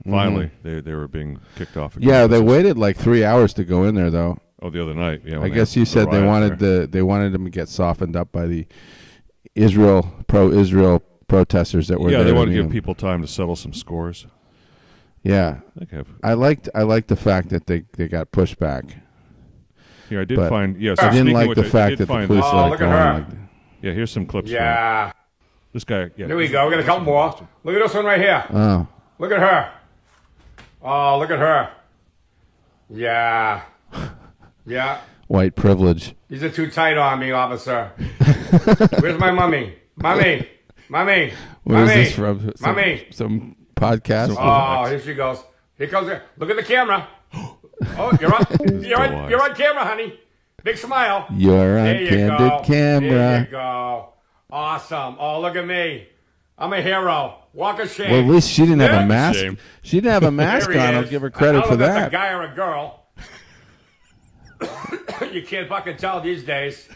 Speaker 2: finally they were being kicked off.
Speaker 3: Yeah, they waited like 3 hours to go in there, though.
Speaker 2: Oh, the other night. Yeah,
Speaker 3: I guess you said they wanted them to get softened up by the pro-Israel protesters that were there.
Speaker 2: Yeah, they want to give people time to settle some scores.
Speaker 3: Yeah, I liked the fact that they got pushed back.
Speaker 2: Here, I did find. Yes,
Speaker 3: I didn't like the fact that the police
Speaker 12: look at her.
Speaker 2: Yeah, here's some clips.
Speaker 12: Yeah,
Speaker 2: this guy. Yeah,
Speaker 12: here we go. We got a couple more. Look at this one right here.
Speaker 3: Oh,
Speaker 12: look at her. Oh, look at her. Yeah, yeah.
Speaker 3: White privilege.
Speaker 12: These are too tight on me, officer. Where's my mummy? Mummy.
Speaker 3: Where is this from? Some podcast?
Speaker 12: Oh, here she goes. Here comes her. Look at the camera. Oh, you're on camera, honey. Big smile.
Speaker 3: You're on candid camera.
Speaker 12: There you go. Awesome. Oh, look at me. I'm a hero.
Speaker 9: Walk of shame.
Speaker 3: Well, at least she didn't have a
Speaker 9: Yeah.
Speaker 3: mask.
Speaker 2: Shame.
Speaker 3: She didn't have a mask
Speaker 9: There he
Speaker 3: on. I'll
Speaker 9: is.
Speaker 3: give her credit
Speaker 9: I
Speaker 3: for
Speaker 9: don't know if
Speaker 3: that.
Speaker 9: that's a guy or a girl. You can't fucking tell these days.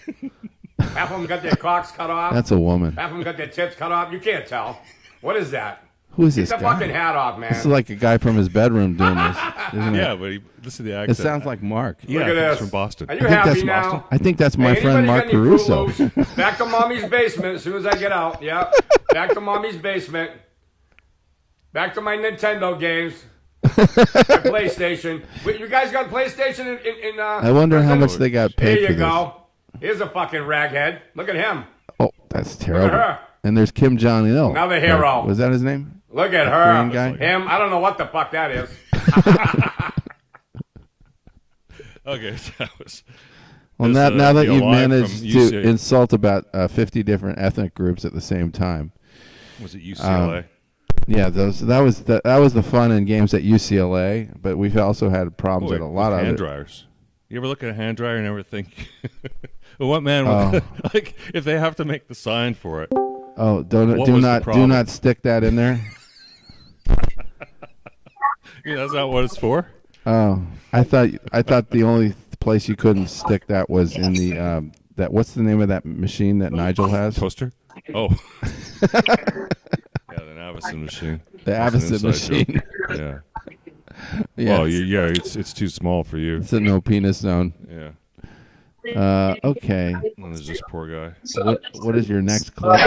Speaker 9: Half of them got their cocks cut off.
Speaker 3: That's a woman.
Speaker 9: Half of them got their tits cut off. You can't tell. What is that?
Speaker 3: Who is
Speaker 9: Get
Speaker 3: this
Speaker 9: the
Speaker 3: guy?
Speaker 9: fucking hat off, man.
Speaker 3: This is like a guy from his bedroom doing this, isn't it?
Speaker 2: Yeah, but listen to the accent.
Speaker 3: It sounds like Mark.
Speaker 2: Yeah,
Speaker 9: Look at
Speaker 2: he's
Speaker 9: this.
Speaker 2: from Boston.
Speaker 9: Are you happy now?
Speaker 2: Boston.
Speaker 3: I think that's my
Speaker 9: Hey,
Speaker 3: friend
Speaker 9: anybody
Speaker 3: Mark
Speaker 9: got any
Speaker 3: Caruso.
Speaker 9: Fruit Loops? Back to mommy's basement as soon as I get out. Yep. Back to mommy's basement. Back to my Nintendo games. My PlayStation. Wait, you guys got PlayStation in
Speaker 3: I wonder how much they got paid
Speaker 9: Here
Speaker 3: for
Speaker 9: you
Speaker 3: this.
Speaker 9: go. Here's a fucking raghead. Look at him.
Speaker 3: Oh, that's terrible.
Speaker 9: her.
Speaker 3: And there's Kim Jong-il.
Speaker 9: Another hero.
Speaker 3: Was that his name?
Speaker 9: Look at
Speaker 3: That
Speaker 9: her.
Speaker 3: Korean guy?
Speaker 9: Him. I don't know what the fuck that is.
Speaker 2: Okay, that was.
Speaker 3: Well,
Speaker 2: this,
Speaker 3: now that you've
Speaker 2: live
Speaker 3: managed
Speaker 2: from
Speaker 3: to
Speaker 2: UCLA.
Speaker 3: insult about 50 different ethnic groups at the same time.
Speaker 2: Was it UCLA?
Speaker 3: Yeah, that was the fun and games at UCLA, but we've also had problems at a lot of
Speaker 2: hand
Speaker 3: other.
Speaker 2: dryers. You ever look at a hand dryer and ever think, well, what man would like if they have to make the sign for it?
Speaker 3: Oh,
Speaker 2: what
Speaker 3: do
Speaker 2: was the
Speaker 3: not
Speaker 2: problem?
Speaker 3: stick that in there.
Speaker 2: Yeah, that's not what it's for.
Speaker 3: Oh, I thought the only place you couldn't stick that was in the that what's the name of that machine that Nigel has?
Speaker 2: Toaster. Oh. Yeah, the Avison machine.
Speaker 3: The
Speaker 2: That's an
Speaker 3: Avison
Speaker 2: inside
Speaker 3: machine.
Speaker 2: joke. Yeah.
Speaker 3: Yeah.
Speaker 2: Well, it's too small for you.
Speaker 3: It's a no penis zone.
Speaker 2: Yeah.
Speaker 3: Okay.
Speaker 2: And there's this poor guy.
Speaker 3: What is your next clip?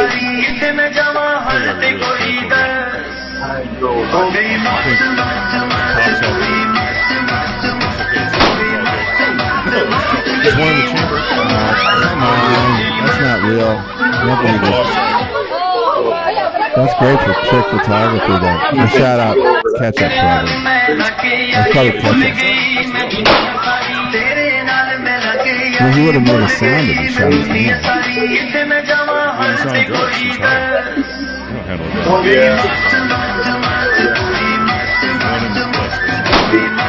Speaker 2: There's one in the chamber.
Speaker 3: Come on. That's not real. That's great for trick photography, though. A shout out ketchup, probably. That's probably ketchup. Well, he would have made a sound if he shot his hand.
Speaker 2: He's on drugs. He's high. You don't handle that.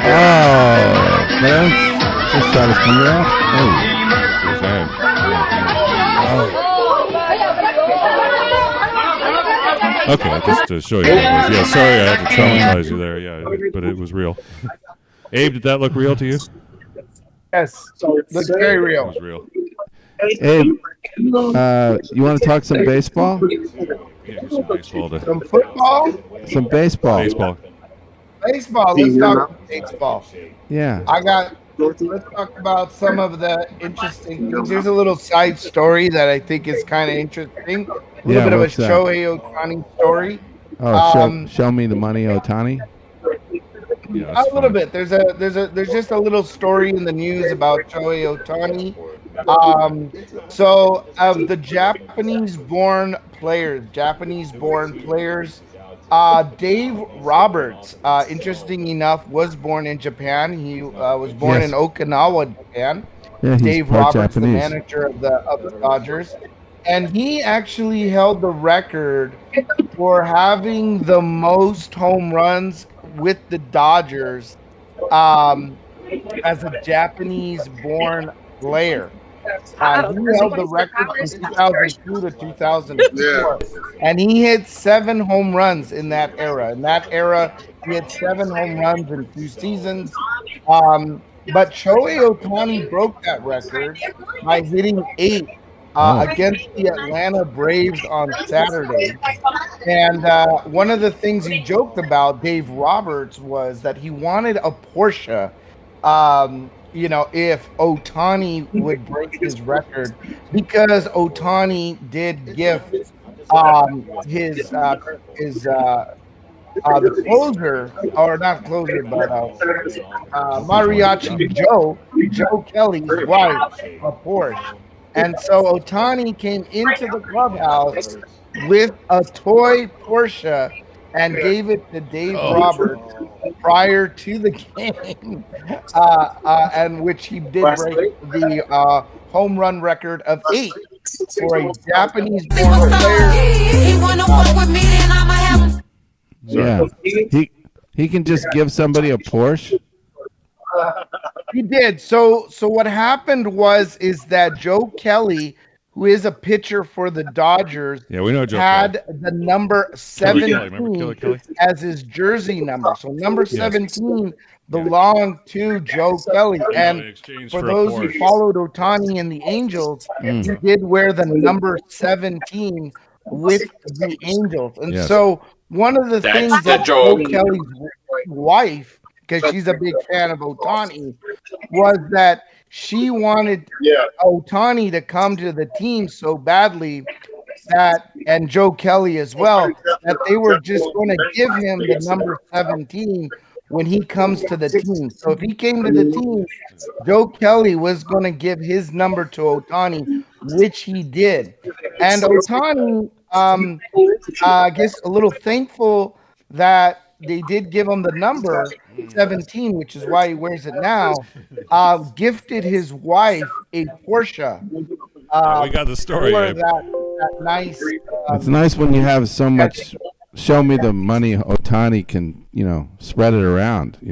Speaker 3: Oh, man. Just shot his finger off? Oh.
Speaker 2: His hand. Okay, just to show you what it was. Yeah, sorry I had to traumatize you there. Yeah, but it was real. Abe, did that look real to you?
Speaker 5: Yes, looks very
Speaker 2: It
Speaker 5: real.
Speaker 2: was real.
Speaker 3: Abe, you want to talk some baseball?
Speaker 2: Yeah, here's some baseball.
Speaker 5: Some football,
Speaker 3: Some baseball.
Speaker 2: Baseball.
Speaker 5: baseball. Let's talk baseball.
Speaker 3: Yeah.
Speaker 5: Let's talk about some of the interesting things. There's a little side story that I think is kind of interesting. A little bit of a
Speaker 3: what's that?
Speaker 5: Shohei Ohtani story.
Speaker 3: Oh, show me the money, Ohtani.
Speaker 2: Yeah,
Speaker 5: A little bit. There's just a little story in the news about Shohei Ohtani. So of the Japanese-born players, Dave Roberts, interesting enough, was born in Japan. He was born
Speaker 3: Yes.
Speaker 5: in Okinawa, Japan.
Speaker 3: Yeah, he's
Speaker 5: Dave
Speaker 3: part
Speaker 5: Roberts, the
Speaker 3: Japanese.
Speaker 5: manager of the Dodgers, and he actually held the record for having the most home runs with the Dodgers as a Japanese-born player. He held the record from 2002 to 2004, and he hit 7 home runs in that era. In that era, he had 7 home runs in 2 seasons. But Shohei Ohtani broke that record by hitting 8 against the Atlanta Braves on Saturday. And one of the things he joked about, Dave Roberts, was that he wanted a Porsche. If Ohtani would break his record, because Ohtani did gift the closer, or not closer, but Mariachi Joe Kelly's wife, a Porsche. And so Ohtani came into the clubhouse with a toy Porsche and gave it to Dave Roberts prior to the game, and which he did break the home run record of 8 for a Japanese-born player.
Speaker 3: Yeah. He can just give somebody a Porsche.
Speaker 5: He did. So what happened is that Joe Kelly who is a pitcher for the Dodgers,
Speaker 2: Yeah, we know Joe
Speaker 5: had the number 17
Speaker 2: Kelly?
Speaker 5: as his jersey number. So number 17 belonged to Joe Kelly. And for those who followed Ohtani and the Angels, he did wear the number 17 with the Angels. And so one of the things that Joe Kelly's wife, because she's a big fan of Ohtani, was that she wanted Ohtani to come to the team so badly that, and Joe Kelly as well, that they were just going to give him the number 17 when he comes to the team. So if he came to the team, Joe Kelly was going to give his number to Ohtani, which he did. And Ohtani, I guess a little thankful that they did give him the number 17, which is why he wears it now, gifted his wife a Porsche.
Speaker 2: We got the story.
Speaker 5: That nice.
Speaker 3: It's nice when you have so much. Show me the money Ohtani can, spread it around. He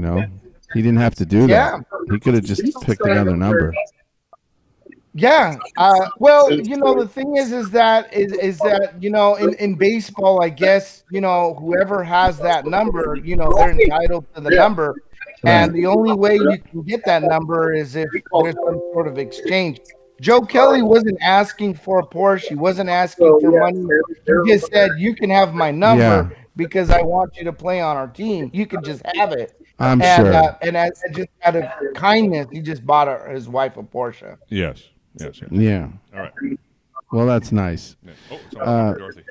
Speaker 3: didn't have to do that. He could have just picked another number.
Speaker 5: Yeah. Well, the thing is that in baseball, I guess, whoever has that number, they're entitled to the number. And the only way you can get that number is if there's some sort of exchange. Joe Kelly wasn't asking for a Porsche. He wasn't asking for money. He just said, you can have my number because I want you to play on our team. You can just have it.
Speaker 3: I'm sure.
Speaker 5: And just out of kindness, he just bought his wife a Porsche.
Speaker 2: Yes.
Speaker 3: Yeah.
Speaker 2: All right.
Speaker 3: Well, that's nice.
Speaker 2: Yeah. Dorothy.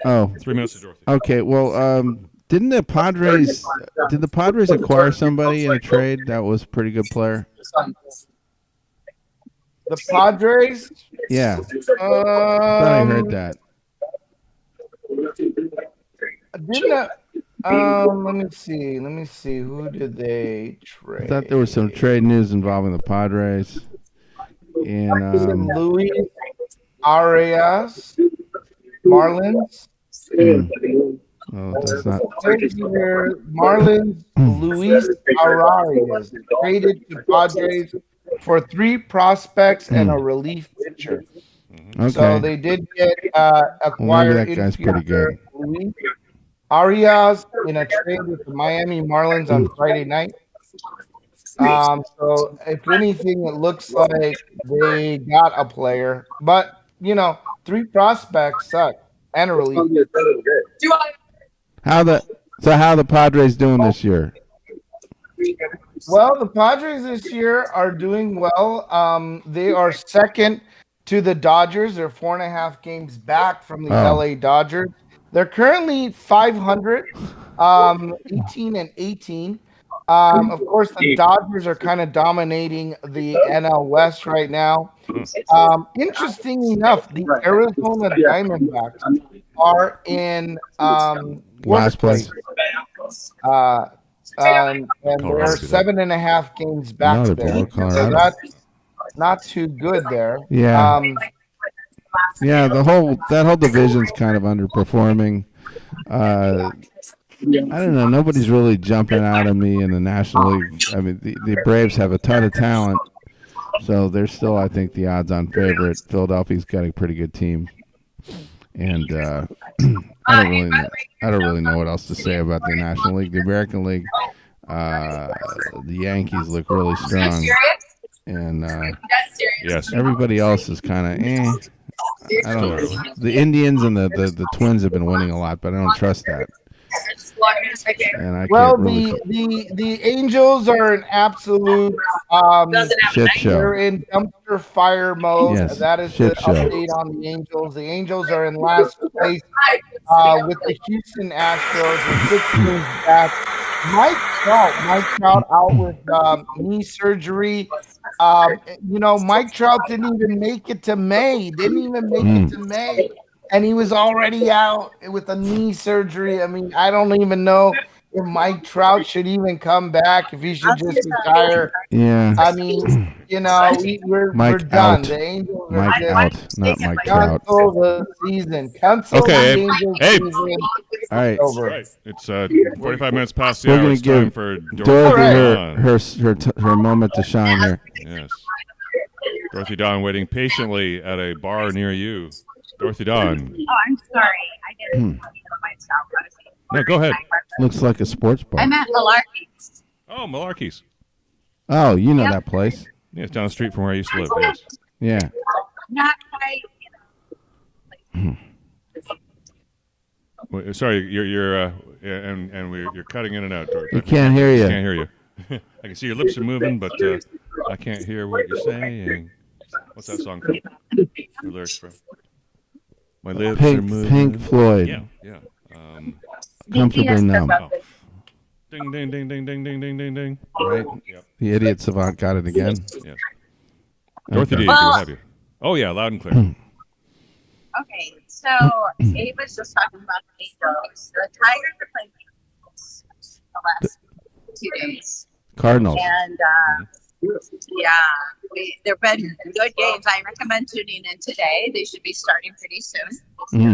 Speaker 2: 3 minutes to Dorothy.
Speaker 3: Okay. Well, did the Padres acquire somebody in a trade that was a pretty good player?
Speaker 5: The Padres?
Speaker 3: Yeah. I thought I heard that.
Speaker 5: Let me see. Who did they trade?
Speaker 3: I thought there was some trade news involving the Padres. And
Speaker 5: Luis Arias, Marlins.
Speaker 3: Oh, that's not.
Speaker 5: Marlins, Luis Arias traded to Padres for 3 prospects and a relief pitcher.
Speaker 3: Okay.
Speaker 5: So they did get acquired.
Speaker 3: Maybe that guy's pretty good.
Speaker 5: Luis Arias in a trade with the Miami Marlins on Friday night. So if anything, it looks like they got a player, but 3 prospects suck and a relief.
Speaker 3: How the Padres doing this year?
Speaker 5: Well, the Padres this year are doing well. They are second to the Dodgers. They're 4.5 games back from the LA Dodgers. They're currently 500, 18-18. Of course, the Dodgers are kind of dominating the NL West right now. Interesting enough, the Arizona Diamondbacks are in
Speaker 3: last place.
Speaker 5: And they're 7.5 games back there. So that's not too good there.
Speaker 3: Yeah. That whole division's kind of underperforming. I don't know. Nobody's really jumping out at me in the National League. I mean, the Braves have a ton of talent, so they're still, I think, the odds-on favorite. Philadelphia's got a pretty good team, and I don't really know what else to say about the National League. The American League, the Yankees look really strong, and
Speaker 2: yes,
Speaker 3: everybody else is kind of I don't know. The Indians and the Twins have been winning a lot, but I don't trust that. And I
Speaker 5: the Angels are an absolute
Speaker 3: shit show.
Speaker 5: They're in dumpster fire mode.
Speaker 3: Yes,
Speaker 5: that is the update on the Angels. The Angels are in last place with the Houston Astros with 6 games back. Mike Trout out with knee surgery. Mike Trout didn't even make it to May. And he was already out with a knee surgery. I mean, I don't even know if Mike Trout should even come back, if he should just retire.
Speaker 3: Yeah.
Speaker 5: I mean, we're done.
Speaker 3: Out.
Speaker 5: The Angels are
Speaker 3: Mike out, not Mike Trout.
Speaker 5: Cancel the season. Cancel the Angels season.
Speaker 3: All right.
Speaker 5: Over.
Speaker 2: It's 45 minutes past the
Speaker 3: We're
Speaker 2: hour.
Speaker 3: going
Speaker 2: It's
Speaker 3: to
Speaker 2: time
Speaker 3: give
Speaker 2: for
Speaker 3: Dorothy her moment to shine here.
Speaker 2: Yes. Dorothy Dawn waiting patiently at a bar near you. Dorothy Dawn.
Speaker 4: Oh, I'm sorry. I didn't myself.
Speaker 2: No, go ahead.
Speaker 3: Looks like a sports bar.
Speaker 4: I'm at Malarkey's.
Speaker 2: Oh, Malarkey's.
Speaker 3: Oh, you know that place.
Speaker 2: Yeah, it's down the street from where I used to live. Yes.
Speaker 3: Yeah.
Speaker 4: Not quite,
Speaker 2: Wait, sorry, you're cutting in and out. Dorothy.
Speaker 3: We can't hear you.
Speaker 2: Can't hear you. I can see your lips are moving, but I can't hear what you're saying. What's that song called? The lyrics from? My lips are moving.
Speaker 3: Pink Floyd.
Speaker 2: Yeah.
Speaker 3: Comfortably numb.
Speaker 2: Oh. Ding, ding, ding, ding, ding, ding, ding, ding, ding.
Speaker 3: Right?
Speaker 2: Yep.
Speaker 3: The idiot savant got it again.
Speaker 2: Yes. Dorothy D,
Speaker 4: Well,
Speaker 2: do have you? Oh, yeah, loud and clear.
Speaker 4: Okay, so Abe was just talking about the Angels. The Tigers are playing the Angels the last 2 days.
Speaker 3: Cardinals.
Speaker 4: And they've been good games. I recommend tuning in today. They should be starting pretty soon.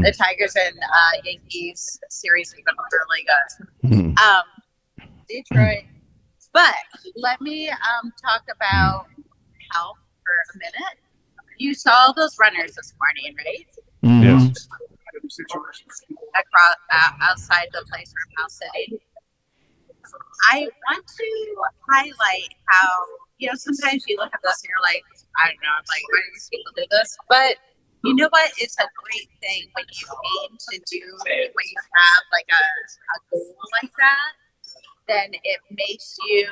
Speaker 4: The Tigers and Yankees series has been really good. Detroit. But let me talk about health for a minute. You saw those runners this morning, right?
Speaker 2: Yes.
Speaker 4: Across outside the place where I'm house sitting. I want to highlight how, sometimes you look at this and you're like, I don't know, I'm like, why do these people do this? But you know what? It's a great thing when you aim to do, when you have like a goal like that, then it makes you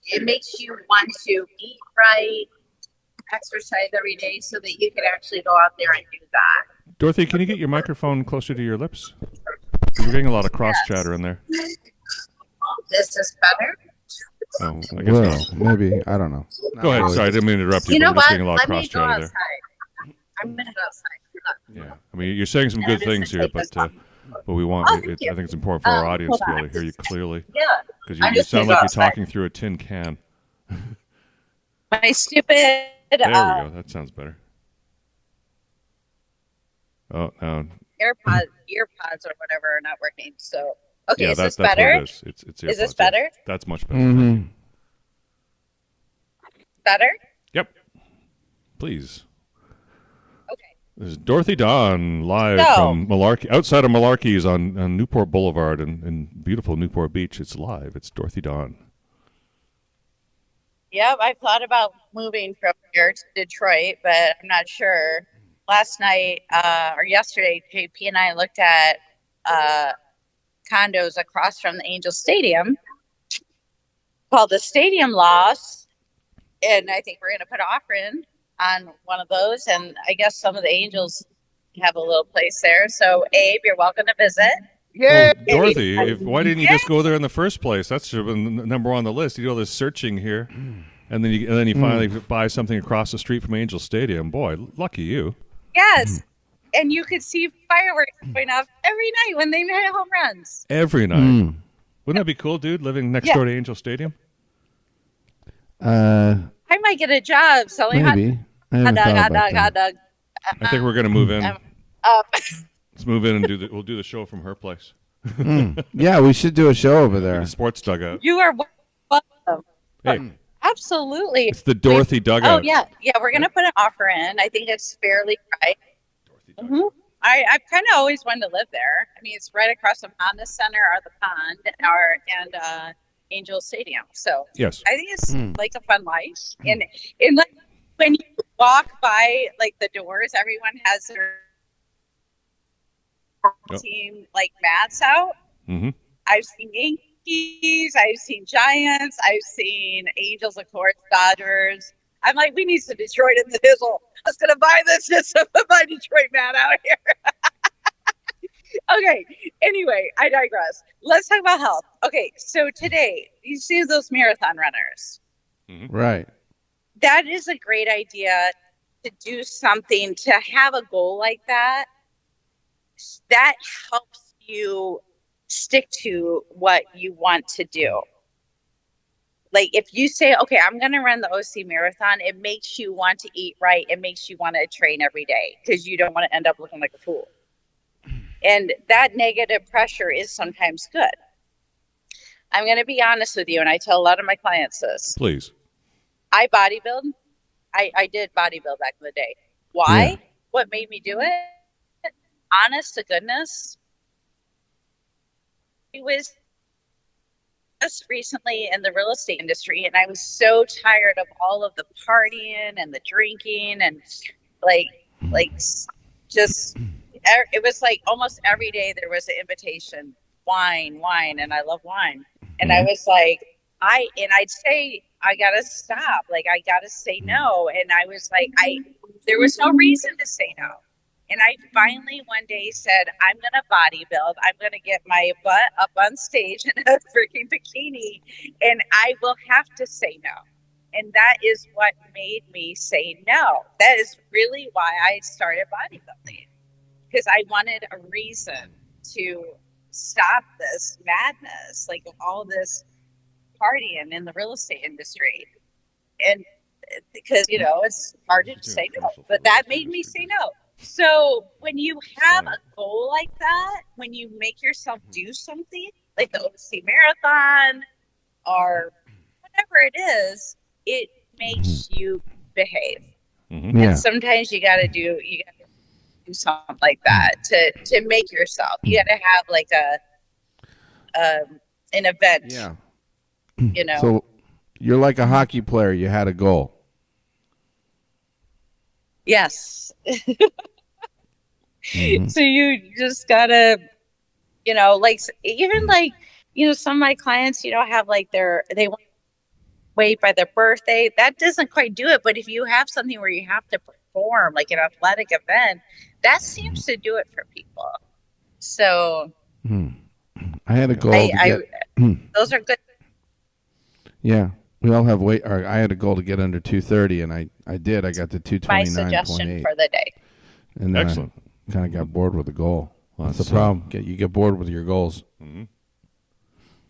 Speaker 4: it makes you want to eat right, exercise every day so that you can actually go out there and do that.
Speaker 2: Dorothy, can you get your microphone closer to your lips? We're getting a lot of cross chatter in there.
Speaker 4: This is better.
Speaker 2: Oh, I guess not.
Speaker 3: Maybe. I don't know.
Speaker 2: Go ahead. Sorry, I didn't mean to interrupt you.
Speaker 4: You know
Speaker 2: but we're just
Speaker 4: what?
Speaker 2: getting a lot of
Speaker 4: Let me
Speaker 2: cross
Speaker 4: go
Speaker 2: chatter there.
Speaker 4: outside. I'm going to go outside.
Speaker 2: Yeah, I mean, you're saying some good things here, but we want. I think it's important for our audience to be able to hear you clearly.
Speaker 4: Yeah.
Speaker 2: Because you sound like you're talking through a tin can.
Speaker 4: My stupid.
Speaker 2: There we go. That sounds better. Oh no.
Speaker 4: Earpods or whatever are not working. So okay,
Speaker 2: yeah,
Speaker 4: is this
Speaker 2: that's
Speaker 4: better?
Speaker 2: What it is. It's
Speaker 4: is this
Speaker 2: earpods,
Speaker 4: better?
Speaker 2: yeah. That's much better.
Speaker 3: Mm-hmm.
Speaker 4: Better?
Speaker 2: Yep. Please.
Speaker 4: Okay.
Speaker 2: This is Dorothy Dawn live from Malarkey, outside of Malarkey's on Newport Boulevard in beautiful Newport Beach. It's live. It's Dorothy Dawn.
Speaker 4: Yep, I thought about moving from here to Detroit, but I'm not sure. Last night or yesterday, JP and I looked at condos across from the Angels Stadium called the Stadium Loss, and I think we're going to put an offer in on one of those, and I guess some of the Angels have a little place there. So, Abe, you're welcome to visit.
Speaker 5: Yeah,
Speaker 2: well, Dorothy, why didn't you just go there in the first place? That should have been number one on the list. You do all this searching here, and then you finally buy something across the street from Angel Stadium. Boy, lucky you.
Speaker 4: Yes, and you could see fireworks going off every night when they hit home runs.
Speaker 2: Every night. Wouldn't that be cool, dude, living next door to Angel Stadium?
Speaker 4: I might get a job selling hot dog.
Speaker 2: I think we're going to move in. Let's move in and we'll do the show from her place.
Speaker 3: Yeah, we should do a show over there.
Speaker 2: The sports dugout.
Speaker 4: You are welcome.
Speaker 2: Hey.
Speaker 4: Absolutely.
Speaker 2: It's the Dorothy dugout.
Speaker 4: Oh, yeah. Yeah, we're going to put an offer in. I think it's fairly right. I've kind of always wanted to live there. I mean, it's right across from Honda Center or the pond and Angel Stadium. So
Speaker 2: yes.
Speaker 4: I think it's like a fun life. And like when you walk by like the doors, everyone has their team like mats out.
Speaker 2: Mm-hmm.
Speaker 4: I've seen Yankees, I've seen Giants, I've seen Angels, of course, Dodgers. I'm like, we need some Detroit in the hizzle. I was gonna buy this just to put my Detroit mat out here. Okay. Anyway, I digress. Let's talk about health. Okay, so today you see those marathon runners.
Speaker 3: Right.
Speaker 4: That is a great idea to do something, to have a goal like that. That helps you stick to what you want to do. Like if you say, okay, I'm going to run the OC Marathon, it makes you want to eat right. It makes you want to train every day because you don't want to end up looking like a fool. And that negative pressure is sometimes good. I'm going to be honest with you, and I tell a lot of my clients this.
Speaker 2: Please.
Speaker 4: I bodybuild. I did bodybuild back in the day. Why?
Speaker 3: Yeah.
Speaker 4: What made me do it? Honest to goodness, it was just recently in the real estate industry, and I was so tired of all of the partying and the drinking and just it was like almost every day there was an invitation, wine, and I love wine, and I was like, I'd say, I gotta stop, like I gotta say no, and I was like, there was no reason to say no. And I finally one day said, I'm going to bodybuild. I'm going to get my butt up on stage in a freaking bikini, and I will have to say no. And that is what made me say no. That is really why I started bodybuilding, because I wanted a reason to stop this madness, like all this partying in the real estate industry. And because, it's hard to say no, but that made me say no. So when you have a goal like that, when you make yourself do something like the OC Marathon or whatever it is, it makes you behave.
Speaker 3: Mm-hmm. Yeah.
Speaker 4: And sometimes you gotta do something like that to make yourself. You gotta have like an event.
Speaker 3: Yeah.
Speaker 4: So
Speaker 3: you're like a hockey player. You had a goal.
Speaker 4: Yes.
Speaker 3: Mm-hmm.
Speaker 4: So you just gotta, some of my clients, have like they want to wait by their birthday. That doesn't quite do it. But if you have something where you have to perform, like an athletic event, that seems to do it for people. So
Speaker 3: I had a goal.
Speaker 4: Those are good.
Speaker 3: Yeah. We all have weight. Or I had a goal to get under 230, and I did. I got to 229.8.
Speaker 4: My suggestion for the day.
Speaker 3: And then
Speaker 2: Excellent.
Speaker 3: I kind of got bored with the goal.
Speaker 2: Well,
Speaker 3: that's the problem. You get bored with your goals.
Speaker 2: Mm-hmm.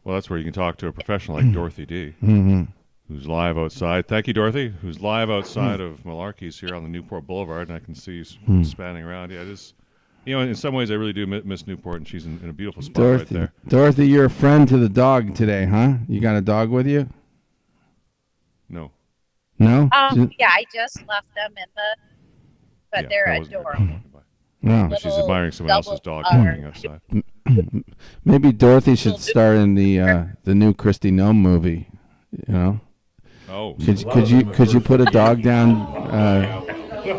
Speaker 2: Well, that's where you can talk to a professional like Dorothy D, who's live outside. Thank you, Dorothy, who's live outside of Malarkey's here on the Newport Boulevard, and I can see you spanning around. Yeah, it is. In some ways, I really do miss Newport, and she's in a beautiful spot right there.
Speaker 3: Dorothy, you're a friend to the dog today, huh? You got a dog with you?
Speaker 2: No.
Speaker 3: No?
Speaker 4: Yeah, I just left them but they're adorable.
Speaker 3: No.
Speaker 2: She's admiring someone else's dog walking outside.
Speaker 3: Maybe Dorothy should star in the new Christy Gnome movie.
Speaker 2: Oh.
Speaker 3: Could you put a dog down?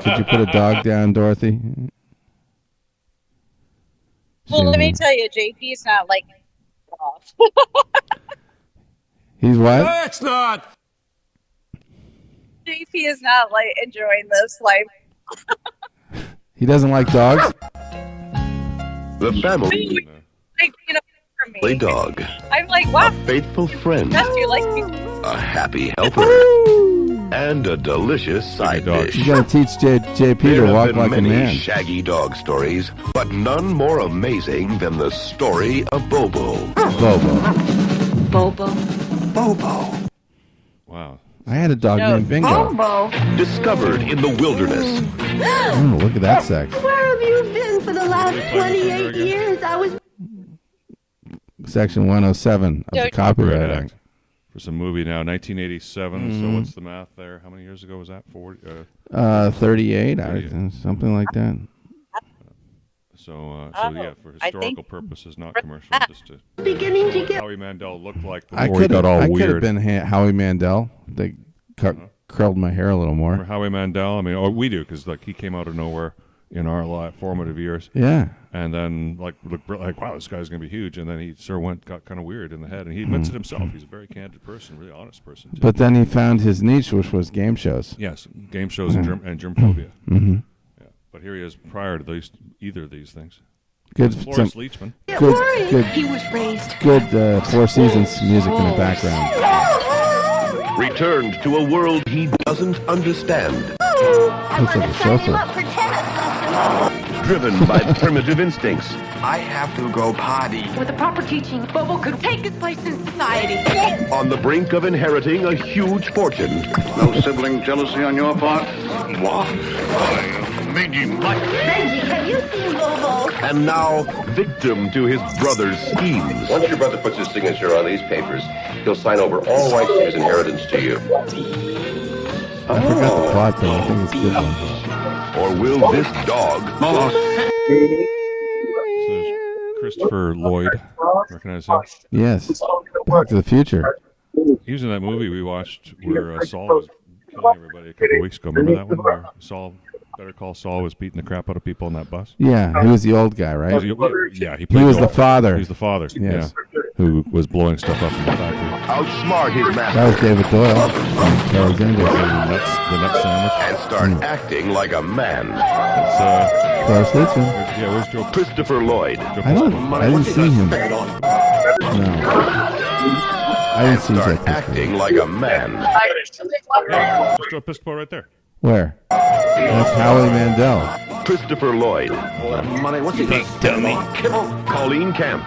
Speaker 3: Could you put a dog down, Dorothy?
Speaker 4: Well, let me tell you, JP's not like off.
Speaker 3: He's what?
Speaker 10: That's not.
Speaker 4: JP is not like enjoying this life.
Speaker 3: He doesn't like dogs?
Speaker 16: The family.
Speaker 4: For me.
Speaker 16: Play dog.
Speaker 4: I'm like, wow.
Speaker 16: A faithful friend.
Speaker 4: Yes, you like me.
Speaker 16: A happy helper. And a delicious side dish.
Speaker 3: You gotta teach JP to walk like a man.
Speaker 16: There have been many shaggy dog stories, but none more amazing than the story of Bobo.
Speaker 8: Bobo.
Speaker 2: Wow.
Speaker 3: I had a dog named Bingo.
Speaker 8: Bobo.
Speaker 16: Discovered in the wilderness.
Speaker 3: Oh, look at that sex.
Speaker 8: Where have you been for the last 28 years? I was...
Speaker 3: Section 107 of the Copyright Act.
Speaker 2: For some movie now, 1987. So what's the math there? How many years ago was that? 40?
Speaker 3: 38, something like that.
Speaker 2: So yeah, for historical purposes, not commercial. Just to
Speaker 8: beginning to get
Speaker 2: Howie Mandel looked like
Speaker 3: I
Speaker 2: before he got all
Speaker 3: I
Speaker 2: weird.
Speaker 3: could have been Howie Mandel. They curled my hair a little more.
Speaker 2: Remember Howie Mandel? I mean, we do, because he came out of nowhere in our formative years.
Speaker 3: Yeah.
Speaker 2: And then looked like, wow, this guy's gonna be huge. And then he sort of got kind of weird in the head. And he admits it himself. He's a very candid person, really honest person. Too.
Speaker 3: But then he found his niche, which was game shows.
Speaker 2: Yes, game shows and germphobia.
Speaker 3: Mm-hmm.
Speaker 2: Yeah, but here he is prior to either of these things.
Speaker 3: Good,
Speaker 2: Florence Leachman.
Speaker 3: Good.
Speaker 8: He was raised.
Speaker 3: Good Four Seasons music in the background.
Speaker 16: Returned to a world he doesn't understand.
Speaker 3: Looks like a chauffeur.
Speaker 16: Driven by primitive instincts.
Speaker 17: I have to go potty.
Speaker 8: With the proper teaching, Bobo could take his place in society.
Speaker 16: On the brink of inheriting a huge fortune.
Speaker 18: No sibling jealousy on your part?
Speaker 16: What?
Speaker 8: Benji, have you seen Bobo?
Speaker 16: And now, victim to his brother's schemes.
Speaker 19: Once your brother puts his signature on these papers, he'll sign over all rights to his inheritance to you.
Speaker 3: I forgot the plot, though. I think it's a good one.
Speaker 16: Or will this dog...
Speaker 2: Christopher Lloyd. Recognize him?
Speaker 3: Yes. Back to the Future.
Speaker 2: He was in that movie we watched where Saul was killing everybody a couple of weeks ago. Remember that one where Better Call Saul was beating the crap out of people on that bus?
Speaker 3: Yeah, he was the old guy, right?
Speaker 2: He
Speaker 3: was the father.
Speaker 2: He was the father,
Speaker 3: yes.
Speaker 2: Yeah, who was blowing stuff up in the factory.
Speaker 16: Outsmart his master.
Speaker 3: That was David Doyle. Alexander.
Speaker 2: The nut sandwich.
Speaker 16: And start acting like a man.
Speaker 3: Close Hitchin.
Speaker 2: Yeah, where's Joe?
Speaker 16: Christopher Lloyd.
Speaker 3: I didn't see him. No. I didn't see
Speaker 16: Start
Speaker 3: that.
Speaker 16: acting like a man.
Speaker 2: There's Joe Piscopo right there.
Speaker 3: Where? That's Howie Mandel.
Speaker 16: Christopher Lloyd.
Speaker 7: Money, what's he
Speaker 16: Big dummy. Colleen Camp.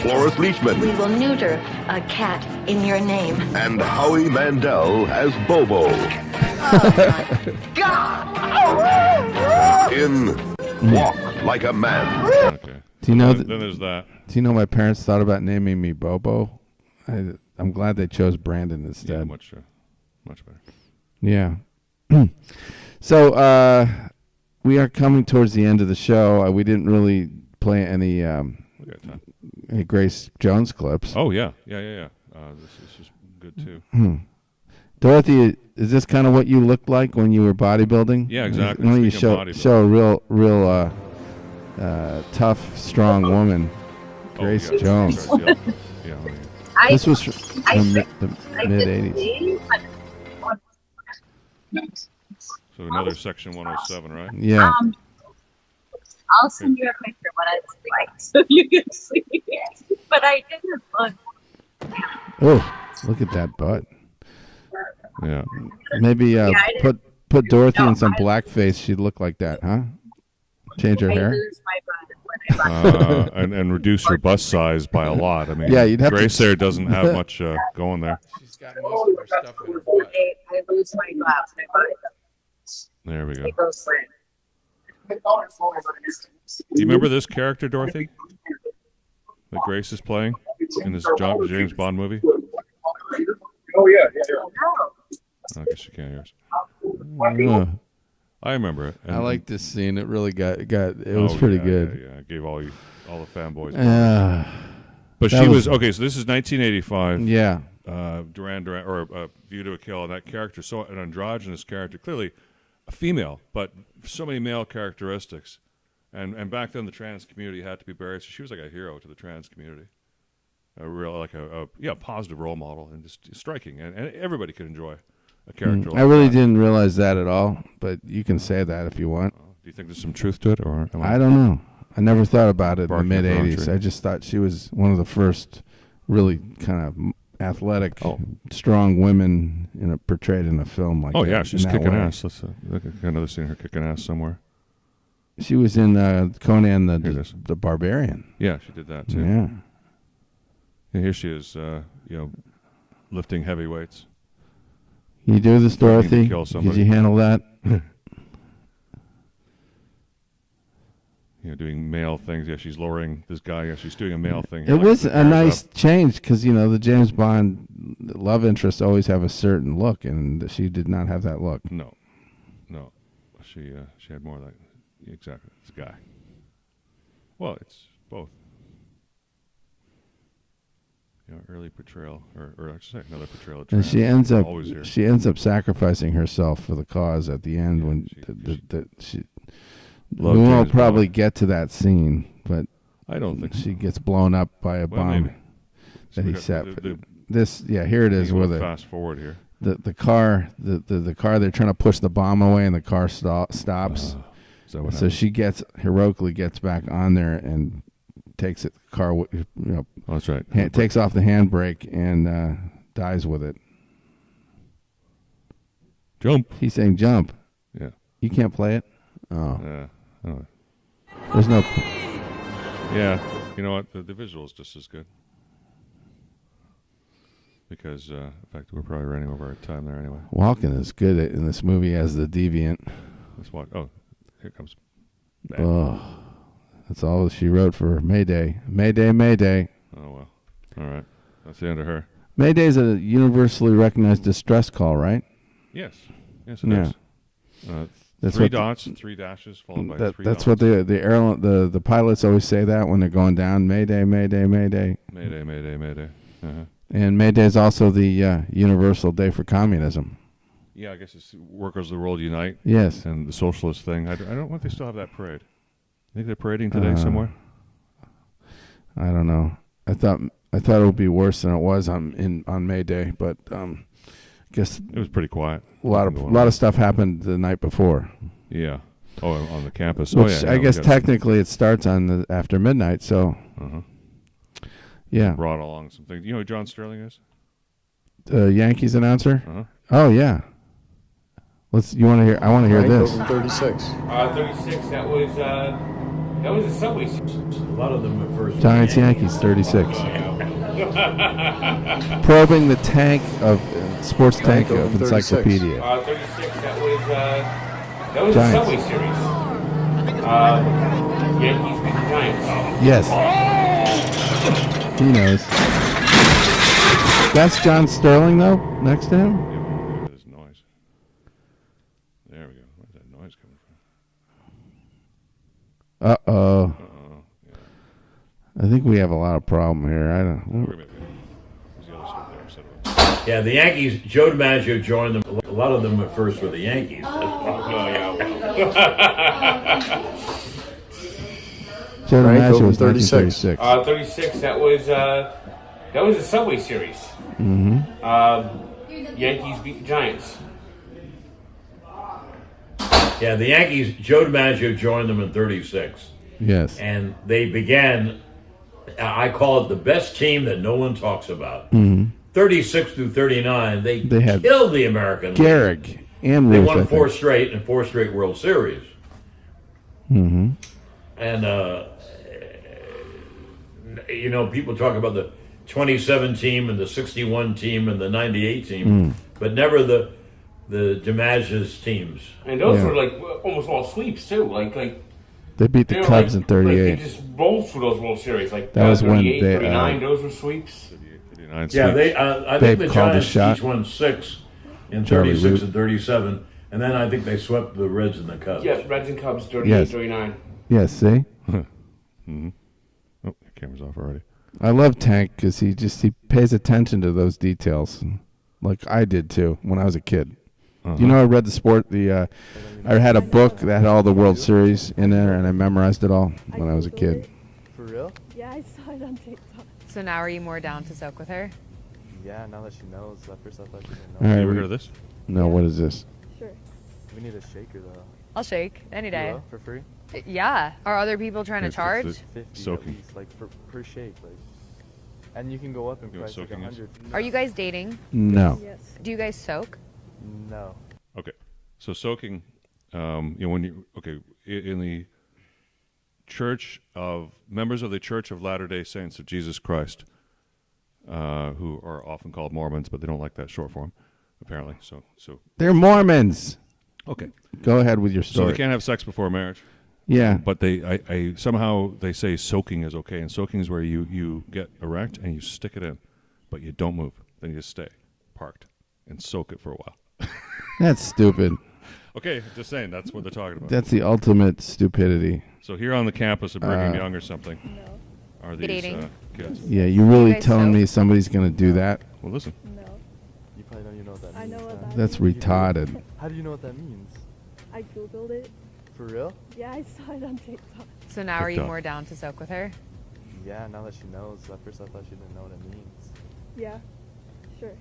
Speaker 16: Cloris Leachman.
Speaker 8: We will neuter a cat in your name.
Speaker 16: And Howie Mandel as Bobo. In Walk Like a Man.
Speaker 2: Okay.
Speaker 3: Do you know
Speaker 2: then there's that.
Speaker 3: Do you know my parents thought about naming me Bobo? I'm glad they chose Brandon instead.
Speaker 2: Yeah, much better.
Speaker 3: Yeah. So we are coming towards the end of the show. We didn't really play any Grace Jones clips.
Speaker 2: Oh yeah. This is good too.
Speaker 3: Dorothy, is this kind of what you looked like when you were bodybuilding?
Speaker 2: Yeah, exactly.
Speaker 3: Why don't you show a real tough, strong woman, Grace Jones. This was from the mid-'80s.
Speaker 2: So another Section 107, right?
Speaker 3: Yeah.
Speaker 4: I'll send you a picture when it's like so you can see it. But I didn't look.
Speaker 3: Oh, look at that butt.
Speaker 2: Yeah.
Speaker 3: Maybe put Dorothy in some blackface. She'd look like that, huh? Change her hair.
Speaker 2: And reduce her bust size by a lot. I mean,
Speaker 3: yeah, you'd have
Speaker 2: Grace there doesn't have much going there.
Speaker 3: She's got most of her stuff in her butt.
Speaker 4: I lose my glass.
Speaker 2: There we go.
Speaker 4: It goes slant.
Speaker 2: Do you remember this character, Dorothy? That Grace is playing in this James Bond movie?
Speaker 12: Oh, yeah.
Speaker 2: I guess you can't hear us. I remember it.
Speaker 3: I like this scene. It really got. It was pretty good.
Speaker 2: Yeah, it gave all the fanboys. But
Speaker 3: That
Speaker 2: she
Speaker 3: was-
Speaker 2: okay. So this is 1985.
Speaker 3: Yeah.
Speaker 2: Duran Duran or View to a Kill. And that character, so an androgynous character, clearly a female, but so many male characteristics. And back then the trans community had to be buried. So she was like a hero to the trans community. A real positive role model and just striking, and everybody could enjoy a character.
Speaker 3: I really didn't realize that at all, but you can say that if you want.
Speaker 2: Do you think there's some truth to it, or
Speaker 3: I don't know. I never thought about it in the
Speaker 2: Barking up the wrong
Speaker 3: mid-'80s.
Speaker 2: tree.
Speaker 3: I just thought she was one of the first really kind of athletic, strong women portrayed in a film like that.
Speaker 2: Oh yeah, she's
Speaker 3: in that
Speaker 2: kicking
Speaker 3: way.
Speaker 2: ass. Let's look at another scene of her kicking ass somewhere.
Speaker 3: She was in Conan the Barbarian.
Speaker 2: Yeah, she did that too.
Speaker 3: Yeah.
Speaker 2: And here she is, lifting heavy weights.
Speaker 3: Can you do this,
Speaker 2: Threatening to
Speaker 3: Dorothy?
Speaker 2: kill
Speaker 3: Could
Speaker 2: somebody.
Speaker 3: you handle that?
Speaker 2: Doing male things. Yeah, she's lowering this guy. Yeah, she's doing a male thing.
Speaker 3: It was a nice change because the James Bond love interests always have a certain look, and she did not have that look.
Speaker 2: No. She had more like exactly. It's a guy. Well, it's both. Early portrayal, or I should say another portrayal. Of
Speaker 3: And
Speaker 2: trans.
Speaker 3: she ends up
Speaker 2: Always here.
Speaker 3: sacrificing herself for the cause at the end when she we
Speaker 2: Loved
Speaker 3: won't
Speaker 2: James
Speaker 3: probably
Speaker 2: Bond.
Speaker 3: get to that scene, but
Speaker 2: I don't think
Speaker 3: she gets blown up by a bomb
Speaker 2: maybe. So
Speaker 3: that
Speaker 2: we
Speaker 3: he
Speaker 2: got
Speaker 3: set.
Speaker 2: the-
Speaker 3: Here it is
Speaker 2: We'll
Speaker 3: with it.
Speaker 2: fast forward here.
Speaker 3: The car they're trying to push the bomb away and the car stops.
Speaker 2: Is that what
Speaker 3: So
Speaker 2: happens?
Speaker 3: she heroically gets back on there and takes it. The car,
Speaker 2: Oh, that's right.
Speaker 3: takes off the handbrake and dies with it.
Speaker 2: Jump.
Speaker 3: He's saying jump.
Speaker 2: Yeah.
Speaker 3: You can't play it. Oh.
Speaker 2: Yeah. Oh.
Speaker 3: There's no.
Speaker 2: Yeah. You know what? The visual is just as good. Because, in fact, we're probably running over our time there anyway.
Speaker 3: Walken is good in this movie as the deviant.
Speaker 2: Let's watch. Oh, here comes.
Speaker 3: Oh, that's all she wrote for Mayday. Mayday, Mayday.
Speaker 2: Oh, well. All right. That's the end of her.
Speaker 3: Mayday is a universally recognized distress call, right?
Speaker 2: Yes, it
Speaker 3: Yeah.
Speaker 2: does.
Speaker 3: That's
Speaker 2: Three
Speaker 3: what
Speaker 2: dots, 3 dashes, followed by 3
Speaker 3: That's
Speaker 2: dots.
Speaker 3: what the pilots always say that when they're going down. Mayday, Mayday, Mayday.
Speaker 2: Mayday, Mayday, Mayday.
Speaker 3: And Mayday is also the universal day for communism.
Speaker 2: Yeah, I guess it's Workers of the World Unite.
Speaker 3: Yes.
Speaker 2: And the socialist thing. I don't know if they still have that parade. I think they're parading today somewhere.
Speaker 3: I don't know. I thought it would be worse than it was on May Day, but guess
Speaker 2: it was pretty quiet.
Speaker 3: A lot of stuff happened the night before.
Speaker 2: Yeah. Oh, on the campus.
Speaker 3: Which I guess technically it starts on after midnight. So. Yeah.
Speaker 2: Brought along some things. You know who John Sterling is?
Speaker 3: Yankees announcer. Oh yeah. You want to hear? I want to hear this.
Speaker 19: 36.
Speaker 9: 36. That was the subway.
Speaker 19: A lot of them at first.
Speaker 3: Giants Yankees 36. Probing the tank of sports tank of encyclopedia.
Speaker 9: 36. That was the subway series. Yankees beat the Giants.
Speaker 3: Yes. He knows. That's John Sterling though. Next to him.
Speaker 2: There's noise. There we go. Where's that noise coming from?
Speaker 3: Uh-oh. I think we have a lot of problem here. I don't.
Speaker 19: Yeah, the Yankees. Joe DiMaggio joined them. A lot of them at first were the Yankees.
Speaker 3: Joe DiMaggio was 36.
Speaker 9: 36. That was the subway series. Yankees beat the Giants.
Speaker 19: Yeah, the Yankees. Joe DiMaggio joined them in 36.
Speaker 3: Yes.
Speaker 19: And they began. I call it the best team that no one talks about. 36 through 39, they
Speaker 3: had
Speaker 19: killed the American League.
Speaker 3: Gehrig and
Speaker 19: They
Speaker 3: Ruth,
Speaker 19: won
Speaker 3: I
Speaker 19: four
Speaker 3: think.
Speaker 19: straight and 4 straight World Series. And people talk about the 27 team and the 61 team and the 98 team, but never the DiMaggio's teams.
Speaker 9: And those were like almost all sweeps too. Like
Speaker 3: they beat the Cubs in 38.
Speaker 9: Like they just rolled through those World Series. Like
Speaker 3: that was
Speaker 9: 38,
Speaker 3: when they
Speaker 9: 39, those were sweeps.
Speaker 2: 39
Speaker 19: Yeah,
Speaker 2: sweeps.
Speaker 19: I think the Giants each won 6 in
Speaker 3: Charlie
Speaker 19: 36
Speaker 3: Root.
Speaker 19: and 37, and then I think they swept the Reds and the Cubs.
Speaker 9: Yeah, Reds and Cubs, 38,
Speaker 3: Yes.
Speaker 9: 39.
Speaker 3: Yes, see?
Speaker 2: Oh, the camera's off already.
Speaker 3: I love Tank because he pays attention to those details, like I did too when I was a kid. You know, I read I had a book that had all the World Series in there, and I memorized it all when I was a kid.
Speaker 20: For real? Yeah, I saw it on TikTok.
Speaker 21: So now are you more down to soak with her?
Speaker 20: Yeah, now that she knows. At first I thought she didn't
Speaker 3: All
Speaker 20: know.
Speaker 3: right,
Speaker 2: You ever heard of this?
Speaker 3: No, what is this?
Speaker 20: Sure. We need a shaker though.
Speaker 21: I'll shake any day.
Speaker 20: You will, for free?
Speaker 21: Yeah. Are other people trying to charge?
Speaker 20: 50
Speaker 2: soaking.
Speaker 20: at least, like per shake, like. And you can go up in
Speaker 2: You know what
Speaker 20: price like
Speaker 2: soaking is?
Speaker 20: 100.
Speaker 21: Are you guys dating?
Speaker 3: No.
Speaker 20: Yes.
Speaker 21: Do you guys soak?
Speaker 20: No.
Speaker 2: Okay, so soaking, when you in the Church of members of the Church of Latter-day Saints of Jesus Christ, who are often called Mormons, but they don't like that short form, apparently. So
Speaker 3: They're Mormons.
Speaker 2: Okay,
Speaker 3: go ahead with your
Speaker 2: so
Speaker 3: story.
Speaker 2: they can't have sex before marriage.
Speaker 3: Yeah.
Speaker 2: But I somehow they say soaking is okay, and soaking is where you get erect and you stick it in, but you don't move. Then you just stay parked and soak it for a while.
Speaker 3: That's stupid.
Speaker 2: Okay, just saying that's what they're talking about.
Speaker 3: That's the ultimate stupidity.
Speaker 2: So here on the campus of Brigham Young or something, are these
Speaker 21: Dating.
Speaker 2: kids?
Speaker 3: Yeah, you really
Speaker 21: guys
Speaker 3: telling
Speaker 21: soak?
Speaker 3: me somebody's going to do that?
Speaker 2: Well, listen.
Speaker 20: No. You probably don't even know what that means. I know what that
Speaker 3: That's
Speaker 20: means.
Speaker 3: retarded.
Speaker 20: How do you know what that means? I googled it. For real? Yeah, I saw it on TikTok.
Speaker 21: So now are you
Speaker 2: TikTok.
Speaker 21: more down to soak with her?
Speaker 20: Yeah, now that she knows. At first I thought she didn't know what it means. Yeah, sure.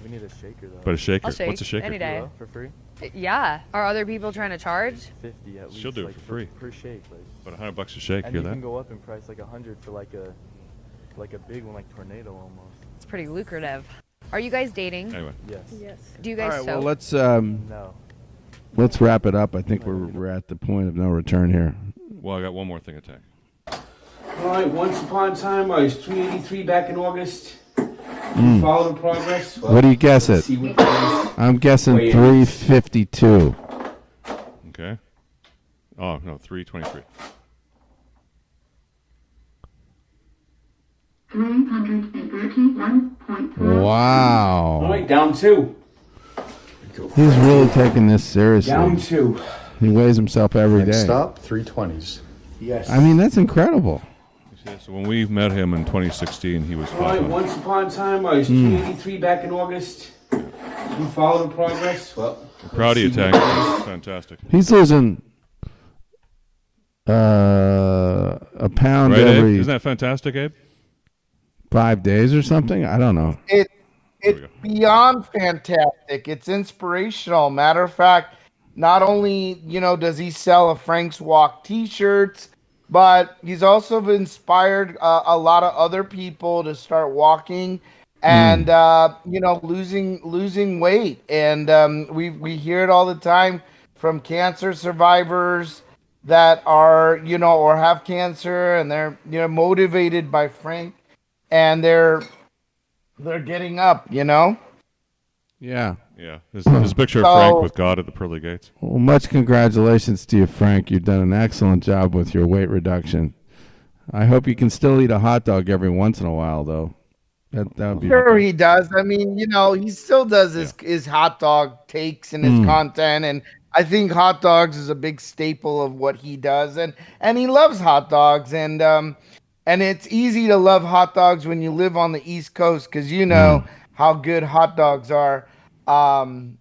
Speaker 20: We need a shaker though.
Speaker 2: But a shaker.
Speaker 21: I'll shake
Speaker 2: What's a shaker?
Speaker 21: any day.
Speaker 20: You will, for free?
Speaker 21: Yeah. Are other people trying to charge?
Speaker 20: 50 at least.
Speaker 2: She'll do it
Speaker 20: like,
Speaker 2: for free.
Speaker 20: Per shake, like.
Speaker 2: But $100 a shake.
Speaker 20: And
Speaker 2: Hear
Speaker 20: you
Speaker 2: that?
Speaker 20: can go up in price like 100 for like a big one, like Tornado almost.
Speaker 21: It's pretty lucrative. Are you guys dating?
Speaker 2: Anyway.
Speaker 20: Yes. Yes.
Speaker 21: Do you
Speaker 3: All
Speaker 21: guys
Speaker 3: right,
Speaker 21: soak?
Speaker 3: well, let's
Speaker 20: No.
Speaker 3: let's wrap it up. I think we're at the point of no return here.
Speaker 2: Well, I got one more thing to take.
Speaker 1: All right, once upon a time, I was 383 back in August. Following progress. Well,
Speaker 3: What do you guess
Speaker 1: let's
Speaker 3: it?
Speaker 1: see what goes.
Speaker 3: I'm guessing
Speaker 1: Wait.
Speaker 3: 352.
Speaker 2: Okay. Oh no, 323.
Speaker 8: 331.4.
Speaker 3: Wow.
Speaker 1: All right, down 2.
Speaker 3: He's really taking this seriously.
Speaker 6: Down 2.
Speaker 3: He weighs himself every day.
Speaker 6: Next up, 320s. Yes.
Speaker 3: I mean, that's incredible.
Speaker 2: So when we met him in 2016, he was
Speaker 6: All right,
Speaker 2: 500.
Speaker 6: once upon a time, I was 283 back in August. You follow the progress? Well,
Speaker 2: I'm proud of you, Tank. That's fantastic.
Speaker 3: He's losing a pound
Speaker 2: Right,
Speaker 3: every
Speaker 2: Abe? Isn't that fantastic, Abe?
Speaker 3: 5 days or something. I don't know.
Speaker 5: It's beyond fantastic. It's inspirational. Matter of fact, not only does he sell a Frank's Walk T-shirts, but he's also inspired a lot of other people to start walking and losing weight. And we hear it all the time from cancer survivors that are or have cancer, and they're motivated by Frank, and they're getting up.
Speaker 3: Yeah.
Speaker 2: Yeah. This picture of Frank with God at the pearly gates.
Speaker 3: Well, much congratulations to you, Frank. You've done an excellent job with your weight reduction. I hope you can still eat a hot dog every once in a while, though. That would be
Speaker 5: sure he does. I mean, he still does his hot dog takes and his content, and I think hot dogs is a big staple of what he does, and he loves hot dogs, and it's easy to love hot dogs when you live on the East Coast, because how good hot dogs are on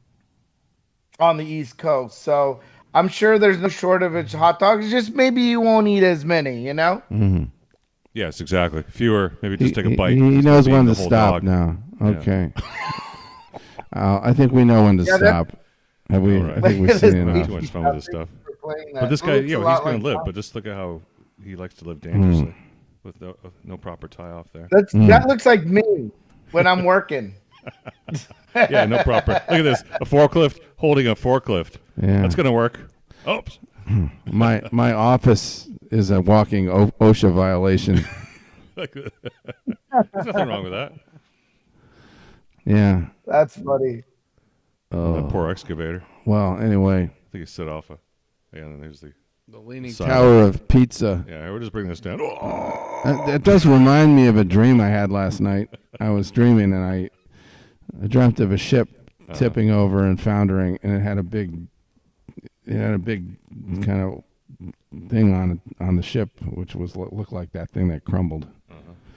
Speaker 5: the East Coast. So I'm sure there's no shortage of hot dogs. It's just maybe you won't eat as many,
Speaker 3: Mm-hmm.
Speaker 2: Yes, exactly. Fewer. Maybe just take a bite.
Speaker 3: He
Speaker 2: Just
Speaker 3: knows
Speaker 2: eat
Speaker 3: when
Speaker 2: the
Speaker 3: to
Speaker 2: whole
Speaker 3: stop
Speaker 2: dog.
Speaker 3: now.
Speaker 2: Yeah.
Speaker 3: Okay. I think we know when to stop. Have we?
Speaker 2: All right.
Speaker 3: I think we've seen enough.
Speaker 2: Too much fun with this stuff.
Speaker 5: that.
Speaker 2: But this
Speaker 5: It
Speaker 2: guy,
Speaker 5: looks a
Speaker 2: he's
Speaker 5: lot
Speaker 2: going to
Speaker 5: like
Speaker 2: live. But just look at how he likes to live dangerously with no proper tie off there.
Speaker 5: That looks like me when I'm working.
Speaker 2: Yeah, no proper. Look at this. A forklift holding a forklift.
Speaker 3: Yeah.
Speaker 2: That's going to work. Oops.
Speaker 3: My office is a walking OSHA violation.
Speaker 2: There's nothing wrong with that.
Speaker 3: Yeah.
Speaker 5: That's funny.
Speaker 3: Oh.
Speaker 2: That poor excavator.
Speaker 3: Well, anyway.
Speaker 2: I think he set off and there's the
Speaker 3: Leaning Tower of Pizza.
Speaker 2: Yeah, we'll just bring this down.
Speaker 3: That does remind me of a dream I had last night. I was dreaming, and I dreamt of a ship tipping over and foundering, and it had a big kind of thing on the ship, which looked like that thing that crumbled.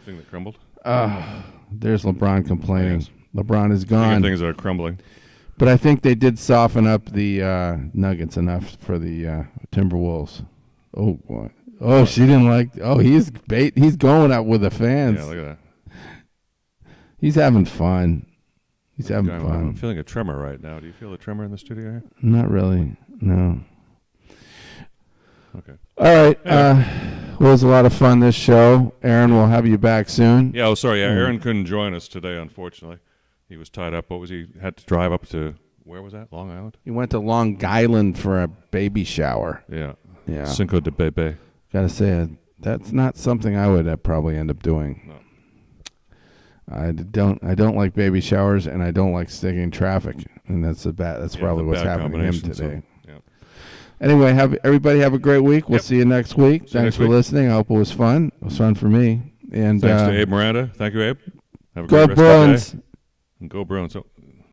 Speaker 2: Thing that crumbled.
Speaker 3: There's LeBron complaining.
Speaker 2: Yes.
Speaker 3: LeBron is gone.
Speaker 2: Things that are crumbling.
Speaker 3: But I think they did soften up the Nuggets enough for the Timberwolves. Oh boy! Oh, she didn't like. Oh, he's going out with the fans.
Speaker 2: Yeah, look at that.
Speaker 3: He's having fun. He's having
Speaker 2: I'm
Speaker 3: fun.
Speaker 2: feeling a tremor right now. Do you feel a tremor in the studio here?
Speaker 3: Not really. No.
Speaker 2: Okay.
Speaker 3: All right. It was a lot of fun this show. Aaron, we'll have you back soon.
Speaker 2: Yeah. Oh, sorry. Yeah, Aaron couldn't join us today, unfortunately. He was tied up. What was he? Had to drive up to, where was that? Long Island?
Speaker 3: He went to Long Island for a baby shower.
Speaker 2: Yeah.
Speaker 3: Yeah.
Speaker 2: Cinco de Bebe.
Speaker 3: Gotta say, that's not something I would probably end up doing.
Speaker 2: No.
Speaker 3: I don't like baby showers, and I don't like sticking traffic, and that's probably what's happening to him today. Anyway, everybody have a great week. We'll see you next week. Thanks for listening. I hope it was fun. It was fun for me. And
Speaker 2: thanks to Abe Miranda. Thank you, Abe. Have a
Speaker 3: go
Speaker 2: great rest
Speaker 3: Bruins.
Speaker 2: of the day. And go Bruins.